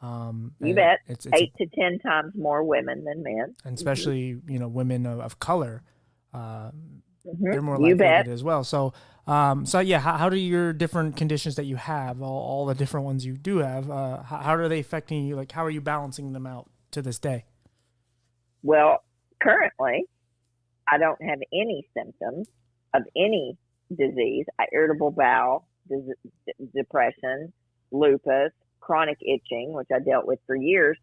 You bet. It's 8 to 10 times more women than men, and especially women of color. They're more likely to get it as well. So, yeah, how do your different conditions that you have, all the different ones you do have, how are they affecting you? Like, how are you balancing them out to this day? Well, currently, I don't have any symptoms of any disease. Irritable bowel, depression, lupus, chronic itching, which I dealt with for years,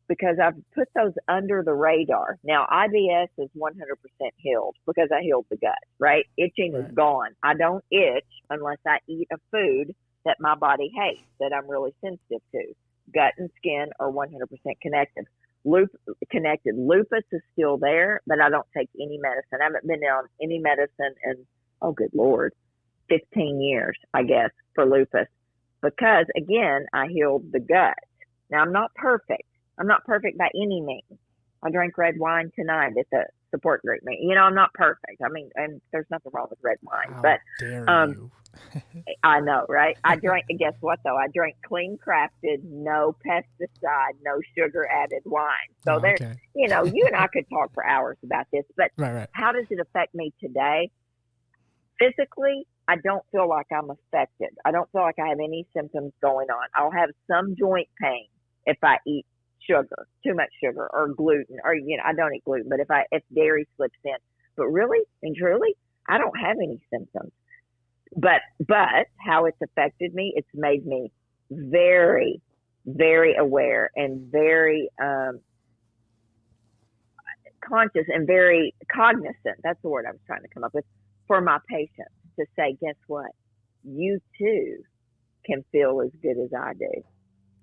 because I've put those under the radar. Now, IBS is 100% healed because I healed the gut, right? Itching is gone. I don't itch unless I eat a food that my body hates, that I'm really sensitive to. Gut and skin are 100% connected. Lupus is still there, but I don't take any medicine. I haven't been on any medicine in, oh, good Lord, 15 years, I guess, for lupus. Because, again, I healed the gut. Now, I'm not perfect. I'm not perfect by any means. I drank red wine tonight at the support group meeting. I'm not perfect. I mean, and there's nothing wrong with red wine. How but dare you? I know, right? I drank, guess what, though? I drank clean crafted, no pesticide, no sugar added wine. So you and I could talk for hours about this. But right. How does it affect me today? Physically, I don't feel like I'm affected. I don't feel like I have any symptoms going on. I'll have some joint pain if I eat sugar, too much sugar, or gluten, or I don't eat gluten, but if dairy slips in. But really and truly, I don't have any symptoms. But how it's affected me, it's made me very, very aware and very conscious and very cognizant. That's the word I was trying to come up with, for my patients, to say, guess what? You too can feel as good as I do,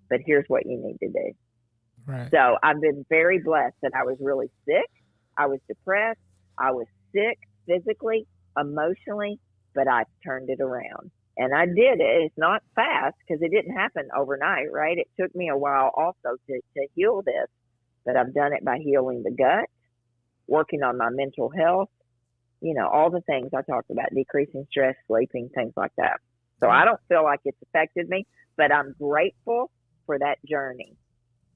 but here's what you need to do. Right. So I've been very blessed that I was really sick. I was depressed. I was sick physically, emotionally, but I turned it around. And I did it. It's not fast because it didn't happen overnight, right? It took me a while also to heal this, but I've done it by healing the gut, working on my mental health, all the things I talked about, decreasing stress, sleeping, things like that. So I don't feel like it's affected me, but I'm grateful for that journey,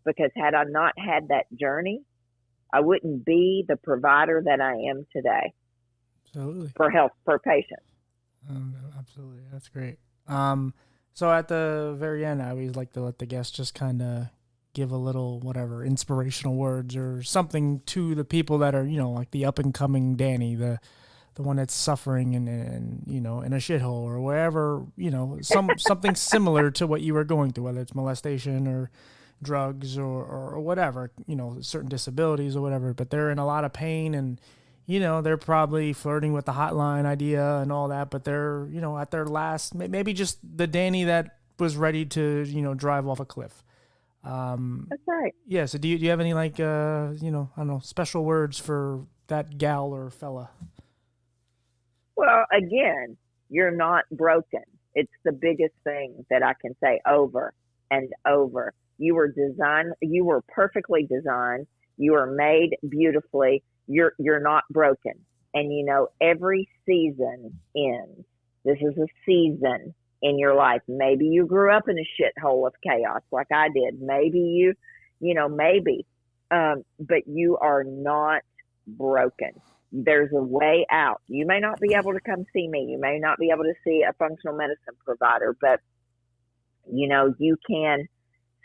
because had I not had that journey, I wouldn't be the provider that I am today. Absolutely. For patients. Absolutely. That's great. So at the very end, I always like to let the guests just kind of give a little, whatever, inspirational words or something to the people that are, like the up and coming Dani, the one that's suffering and in a shithole or wherever, something similar to what you were going through, whether it's molestation or drugs or whatever, certain disabilities or whatever, but they're in a lot of pain and, they're probably flirting with the hotline idea and all that, but they're, at their last, maybe just the Dani that was ready to, drive off a cliff. That's right. Yeah. So do you have any I don't know, special words for that gal or fella? Well, again, you're not broken. It's the biggest thing that I can say over and over. You were perfectly designed. You were made beautifully. You're not broken. And every season ends. This is a season in your life. Maybe you grew up in a shithole of chaos like I did. Maybe maybe, but you are not broken. There's a way out. You may not be able to come see me. You may not be able to see a functional medicine provider, but you can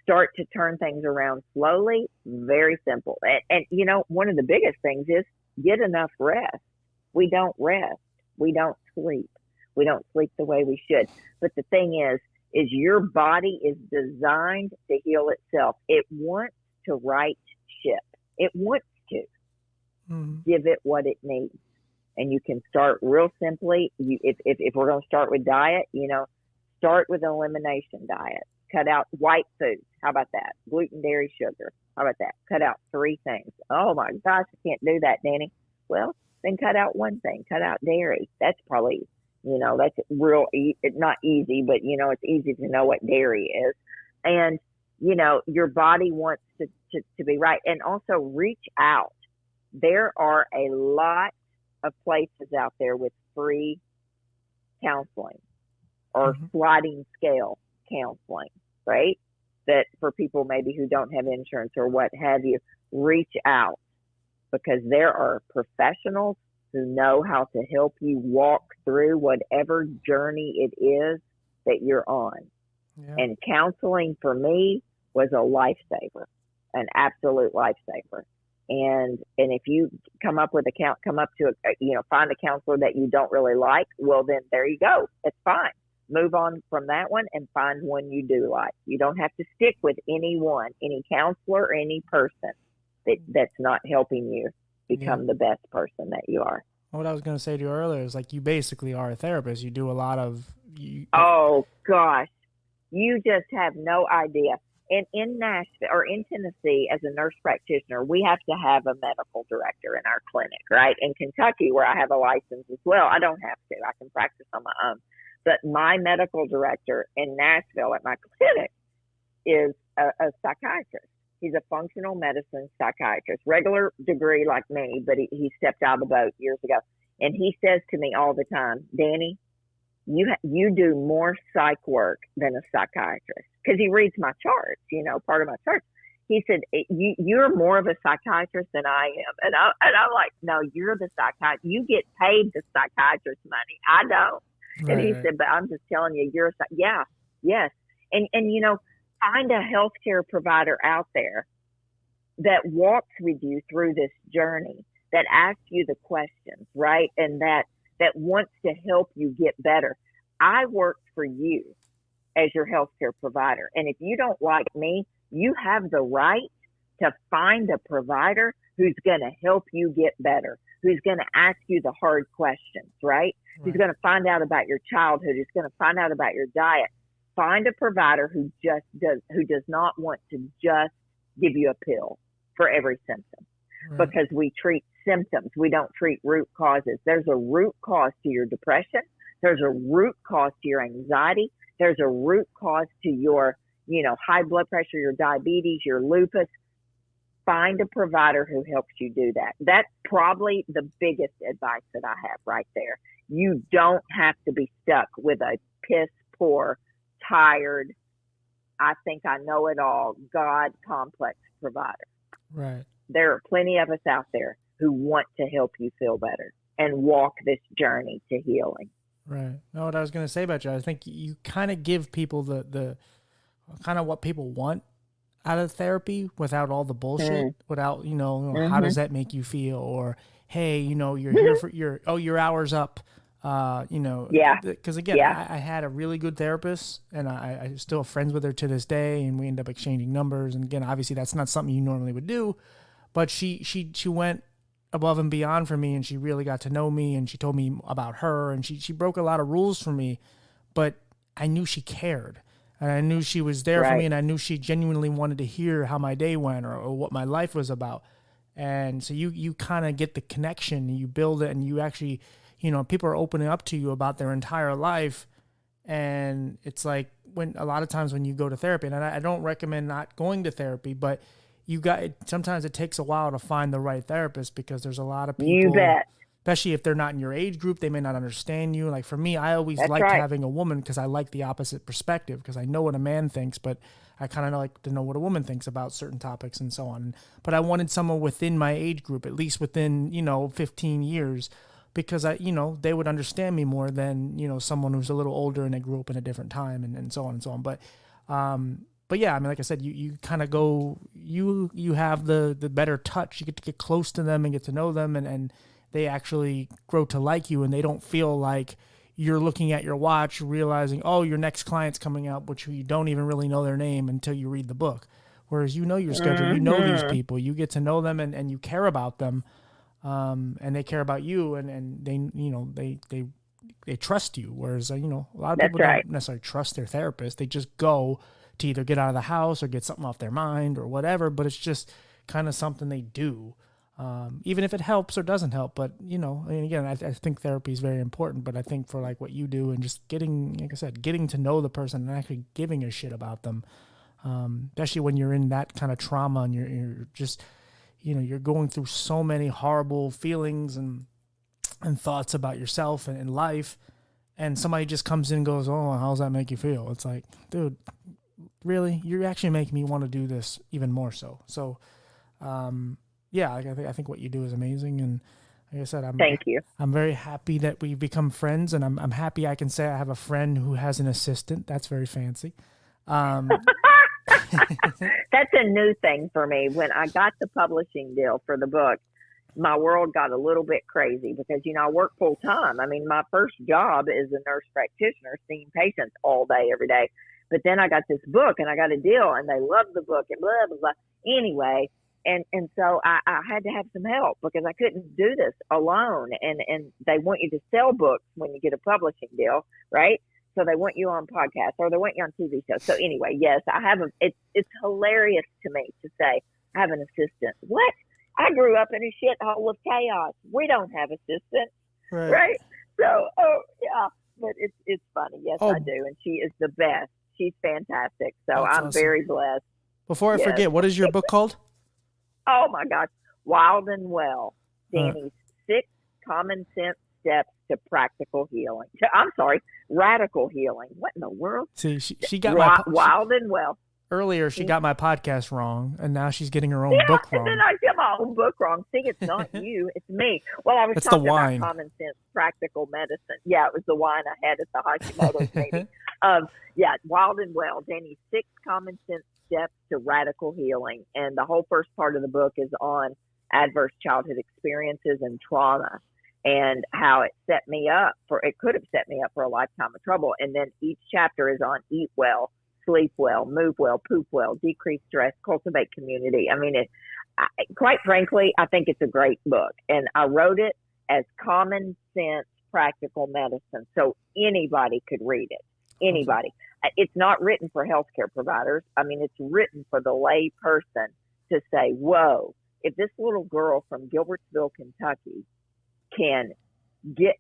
start to turn things around slowly. Very simple. And one of the biggest things is get enough rest. We don't rest. We don't sleep. We don't sleep the way we should. But the thing is your body is designed to heal itself. It wants to right ship. It wants to. Give it what it needs. And you can start real simply. If we're going to start with diet, start with an elimination diet. Cut out white foods. How about that? Gluten, dairy, sugar. How about that? Cut out 3 things. Oh my gosh, I can't do that, Dani. Well, then cut out 1 thing. Cut out dairy. That's probably, that's real, not easy, but it's easy to know what dairy is. And, your body wants to be right. And also reach out. There are a lot of places out there with free counseling or sliding scale counseling, right? That for people maybe who don't have insurance or what have you, reach out, because there are professionals who know how to help you walk through whatever journey it is that you're on. Yeah. And counseling for me was a lifesaver, an absolute lifesaver. And if you come up to find a counselor that you don't really like, well, then there you go. It's fine. Move on from that one and find one you do like. You don't have to stick with any counselor or any person that's not helping you become the best person that you are. What I was going to say to you earlier is you basically are a therapist. You do a lot of... Oh, gosh. You just have no idea. And in Nashville or in Tennessee, as a nurse practitioner, we have to have a medical director in our clinic, right? In Kentucky, where I have a license as well, I don't have to. I can practice on my own. But my medical director in Nashville at my clinic is a psychiatrist. He's a functional medicine psychiatrist, regular degree like me, but he stepped out of the boat years ago. And he says to me all the time, Dani, you do more psych work than a psychiatrist, because he reads my charts, part of my charts. He said, you're more of a psychiatrist than I am. And I'm like, no, you're the psychiatrist. You get paid the psychiatrist money. I don't. Right. And he said, but I'm just telling you, you're yes. And find a healthcare provider out there that walks with you through this journey, that asks you the questions, right? And that wants to help you get better. I work for you as your healthcare provider. And if you don't like me, you have the right to find a provider who's going to help you get better, who's going to ask you the hard questions, right? Who's going to find out about your childhood, who's going to find out about your diet. Find a provider who does not want to just give you a pill for every symptom. Right. Because we treat symptoms. We don't treat root causes. There's a root cause to your depression. There's a root cause to your anxiety. There's a root cause to your, high blood pressure, your diabetes, your lupus. Find a provider who helps you do that. That's probably the biggest advice that I have right there. You don't have to be stuck with a piss poor, tired, I think I know it all, God complex provider. Right. There are plenty of us out there who want to help you feel better and walk this journey to healing. Right. No, what I was going to say about you, I think you kind of give people the kind of what people want out of therapy without all the bullshit, without, how does that make you feel? Or, hey, you're here for your hour's up. Because again, I had a really good therapist, and I still have friends with her to this day, and we end up exchanging numbers. And again, obviously that's not something you normally would do, but she went above and beyond for me, and she really got to know me, and she told me about her, and she broke a lot of rules for me, but I knew she cared, and I knew she was there for me, and I knew she genuinely wanted to hear how my day went or what my life was about. And so you kind of get the connection, and you build it, and you actually, people are opening up to you about their entire life. And it's like when a lot of times when you go to therapy, and I don't recommend not going to therapy, but sometimes it takes a while to find the right therapist, because there's a lot of people especially if they're not in your age group, they may not understand you. Like for me, I always That's liked right. having a woman because I like the opposite perspective, because I know what a man thinks, but I kind of like to know what a woman thinks about certain topics and so on. But I wanted someone within my age group, at least within, 15 years, because they would understand me more than, someone who's a little older and they grew up in a different time and so on and so on. But yeah, I mean, like I said, you kind of go, you have the better touch. You get to get close to them and get to know them, and they actually grow to like you, and they don't feel like you're looking at your watch, realizing, oh, your next client's coming up, which you don't even really know their name until you read the book. Whereas your schedule, you know these people, you get to know them, and you care about them, and they care about you, and they trust you. Whereas, a lot of people don't necessarily trust their therapist. They just go to either get out of the house or get something off their mind or whatever, but it's just kind of something they do. Even if it helps or doesn't help, but again, I think therapy is very important, but I think for like what you do and just getting, like I said, getting to know the person and actually giving a shit about them, especially when you're in that kind of trauma and you're just, you're going through so many horrible feelings and thoughts about yourself and life, and somebody just comes in and goes, oh, how does that make you feel? It's like, dude, really? You're actually making me want to do this even more so. So, yeah, I think what you do is amazing, and like I said, Thank you. I'm very happy that we've become friends, and I'm happy I can say I have a friend who has an assistant. That's very fancy. That's a new thing for me. When I got the publishing deal for the book, my world got a little bit crazy because, I work full time. I mean, my first job is a nurse practitioner, seeing patients all day, every day. But then I got this book and I got a deal, and they loved the book and blah, blah, blah. Anyway, and so I had to have some help because I couldn't do this alone. And they want you to sell books when you get a publishing deal, right? So they want you on podcasts or they want you on TV shows. So anyway, yes, I have it's hilarious to me to say I have an assistant. What? I grew up in a shithole of chaos. We don't have assistants, right? So, yeah, but it's funny. Yes, I do. And she is the best. She's fantastic. So I'm awesome. Very blessed. Before I forget, what is your book called? Oh my gosh. Wild and Well. Dani's 6 common sense steps to practical healing. I'm sorry, radical healing. What in the world? See, she got Wild and Well. Earlier, she got my podcast wrong, and now she's getting her own book wrong. And then I get my own book wrong. See, it's not you, it's me. Well, I was talking about common sense, practical medicine. Yeah, it was the wine I had at the Hashimoto's meeting. Yeah, Wild and Well, Dani's 6 common sense steps to radical healing. And the whole first part of the book is on adverse childhood experiences and trauma and how it could have set me up for a lifetime of trouble. And then each chapter is on eat well, sleep well, move well, poop well, decrease stress, cultivate community. I mean, quite frankly, I think it's a great book. And I wrote it as common sense, practical medicine. So anybody could read it. Anybody. It's not written for healthcare providers. I mean, it's written for the lay person to say, whoa, if this little girl from Gilbertsville, Kentucky can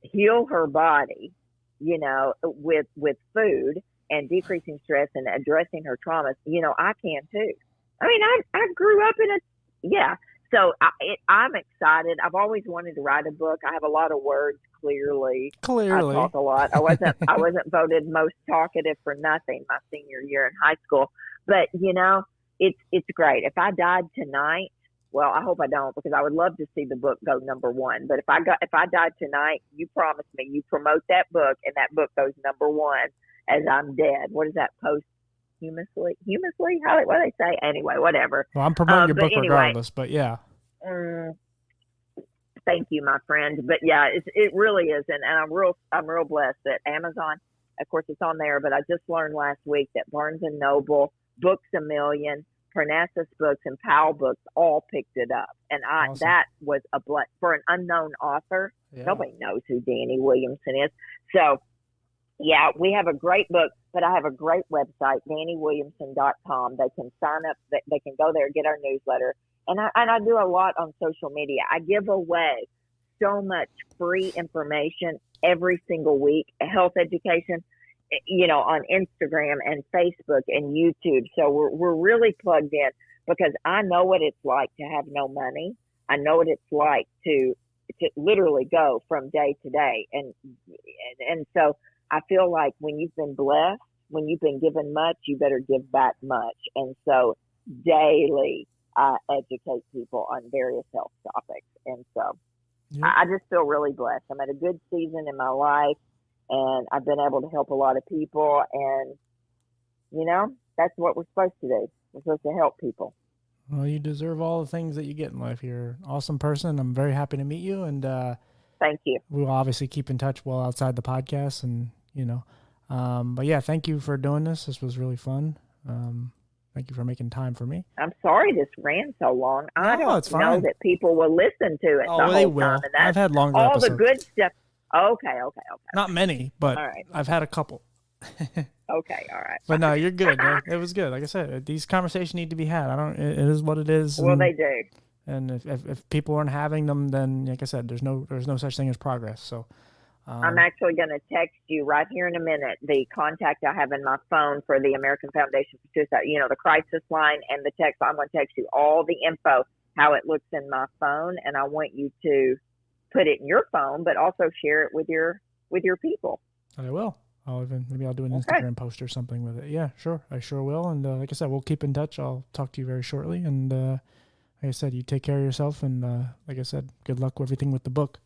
heal her body, with food and decreasing stress and addressing her traumas, I can too. I mean, I grew up so I'm excited. I've always wanted to write a book. I have a lot of words. Clearly. I talk a lot. I wasn't voted most talkative for nothing my senior year in high school. But it's great. If I died tonight, well, I hope I don't, because I would love to see the book go number 1. But if I died tonight, you promise me you promote that book and that book goes number 1 as I'm dead. What is that? Posthumously? What do they say? Anyway, whatever. Well, I'm promoting your book regardless, but yeah. Thank you, my friend. But yeah, it really is, and I'm real blessed that Amazon, of course, it's on there. But I just learned last week that Barnes and Noble, Books A Million, Parnassus Books, and Powell Books all picked it up, and awesome. That was a blessing for an unknown author. Yeah. Nobody knows who Dani Williamson is, so. Yeah, we have a great book, but I have a great website, DaniWilliamson.com. They can sign up. They can go there and get our newsletter. And I do a lot on social media. I give away so much free information every single week, health education, on Instagram and Facebook and YouTube. So we're really plugged in because I know what it's like to have no money. I know what it's like to to literally go from day to day. And so I feel like when you've been blessed, when you've been given much, you better give back much. And so daily, I educate people on various health topics. And so I just feel really blessed. I'm at a good season in my life, and I've been able to help a lot of people. And, you know, that's what we're supposed to do. We're supposed to help people. Well, you deserve all the things that you get in life. You're an awesome person. I'm very happy to meet you. And thank you. We will obviously keep in touch well outside the podcast. And, you know, but yeah, thank you for doing this. This was really fun. Thank you for making time for me. I'm sorry this ran so long. I don't know that people will listen to it the whole they will. time. And I've had longer all episodes. The good stuff. Okay. Not many, but all right. I've had a couple. Okay, all right. But no, you're good. It was good. Like I said, these conversations need to be had. It is what it is. Well, they do. And if people aren't having them, then like I said, there's no such thing as progress. So I'm actually going to text you right here in a minute the contact I have in my phone for the American Foundation for Suicide, you know, the crisis line and the text. I'm going to text you all the info, how it looks in my phone, and I want you to put it in your phone, but also share it with your people. I will. Maybe I'll do an Instagram post or something with it. Yeah, sure. I sure will. And like I said, we'll keep in touch. I'll talk to you very shortly. And like I said, you take care of yourself. And like I said, good luck with everything with the book.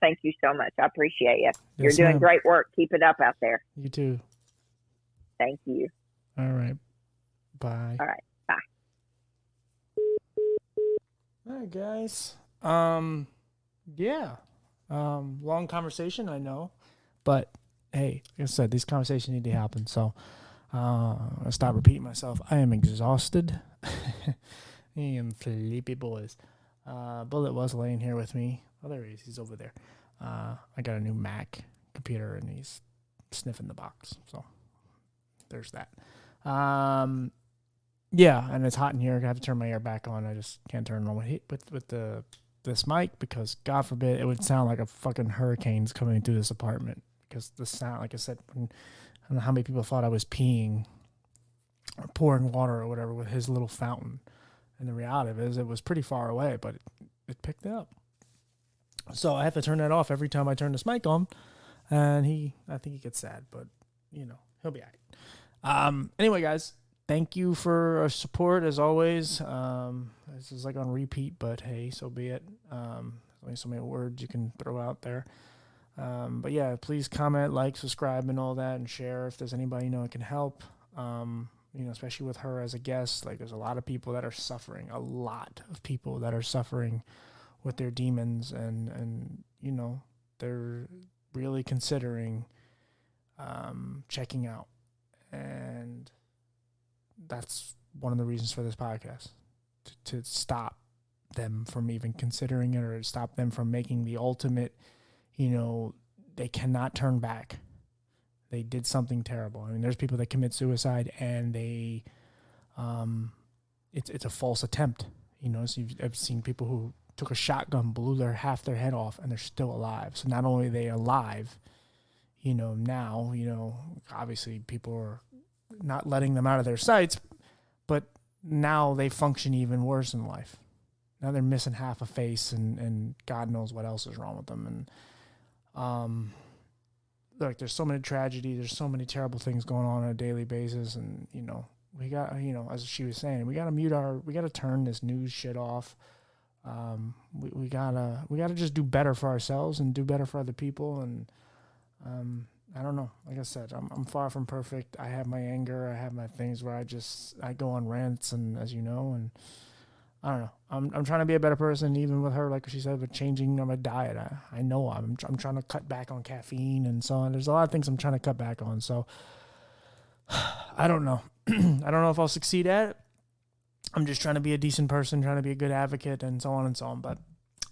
Thank you so much. I appreciate you. Yes, You're doing great work. Keep it up out there. You too. Thank you. All right. Bye. All right. Bye. All right, guys. Yeah. Long conversation, I know. But hey, like I said, these conversations need to happen. So I'll stop repeating myself. I am exhausted. I am sleepy, boys. Bullet was laying here with me. Oh, there he is. He's over there. I got a new Mac computer, and he's sniffing the box. So there's that. Yeah, and it's hot in here. I have to turn my air back on. I just can't turn it on with this mic because, God forbid, it would sound like a fucking hurricane's coming through this apartment. Because the sound, like I said, I don't know how many people thought I was peeing or pouring water or whatever with his little fountain. And the reality of it is it was pretty far away, but it picked it up. So I have to turn that off every time I turn this mic on. And I think he gets sad, but, you know, he'll be all right. Anyway, guys, thank you for your support as always. This is like on repeat, but hey, so be it. There's only so many words you can throw out there. But yeah, please comment, like, subscribe, and all that, and share if there's anybody you know it can help. You know, especially with her as a guest. Like, there's a lot of people that are suffering. A lot of people that are suffering with their demons, and you know, they're really considering checking out. And that's one of the reasons for this podcast, to stop them from even considering it, or stop them from making the ultimate. You know, they cannot turn back. They did something terrible. I mean, there's people that commit suicide and they, it's a false attempt. You know, so I've seen people who took a shotgun, blew half their head off, and they're still alive. So not only are they alive, you know, now, you know, obviously people are not letting them out of their sights, but now they function even worse in life. Now they're missing half a face and God knows what else is wrong with them. And, look, there's so many tragedies, there's so many terrible things going on a daily basis, and you know, we got, you know, as she was saying, we gotta turn this news shit off. We gotta just do better for ourselves and do better for other people. And I don't know, like I said, I'm far from perfect. I have my anger, I have my things where I go on rants, and as you know, and I don't know. I'm trying to be a better person, even with her, like she said, with changing my diet. I know I'm trying to cut back on caffeine and so on. There's a lot of things I'm trying to cut back on. So I don't know. I don't know if I'll succeed at it. I'm just trying to be a decent person, trying to be a good advocate, and so on and so on. But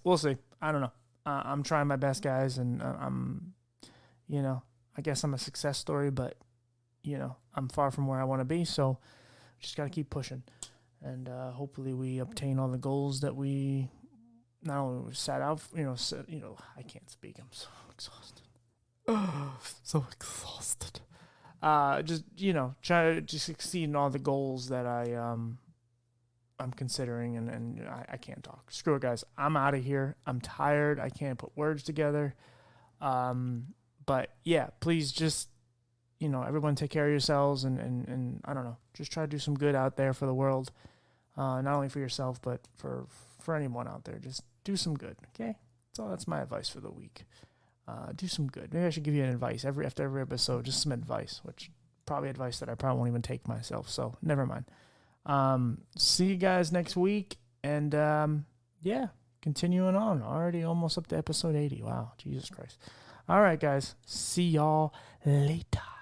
we'll see. I don't know. I'm trying my best, guys, and you know, I guess I'm a success story, but you know, I'm far from where I want to be. So just got to keep pushing. And hopefully we obtain all the goals that we not only set out, I can't speak. I'm so exhausted. So exhausted. Just, you know, try to just succeed in all the goals that I I'm considering, and I can't talk. Screw it, guys. I'm out of here. I'm tired. I can't put words together. But yeah, please just, everyone take care of yourselves, and I don't know, just try to do some good out there for the world. Not only for yourself, but for anyone out there. Just do some good, okay? That's my advice for the week. Do some good. Maybe I should give you an advice after every episode, just some advice, which probably advice that I probably won't even take myself. So never mind. See you guys next week, and yeah, continuing on. Already almost up to episode 80. Wow, Jesus Christ. All right, guys. See y'all later.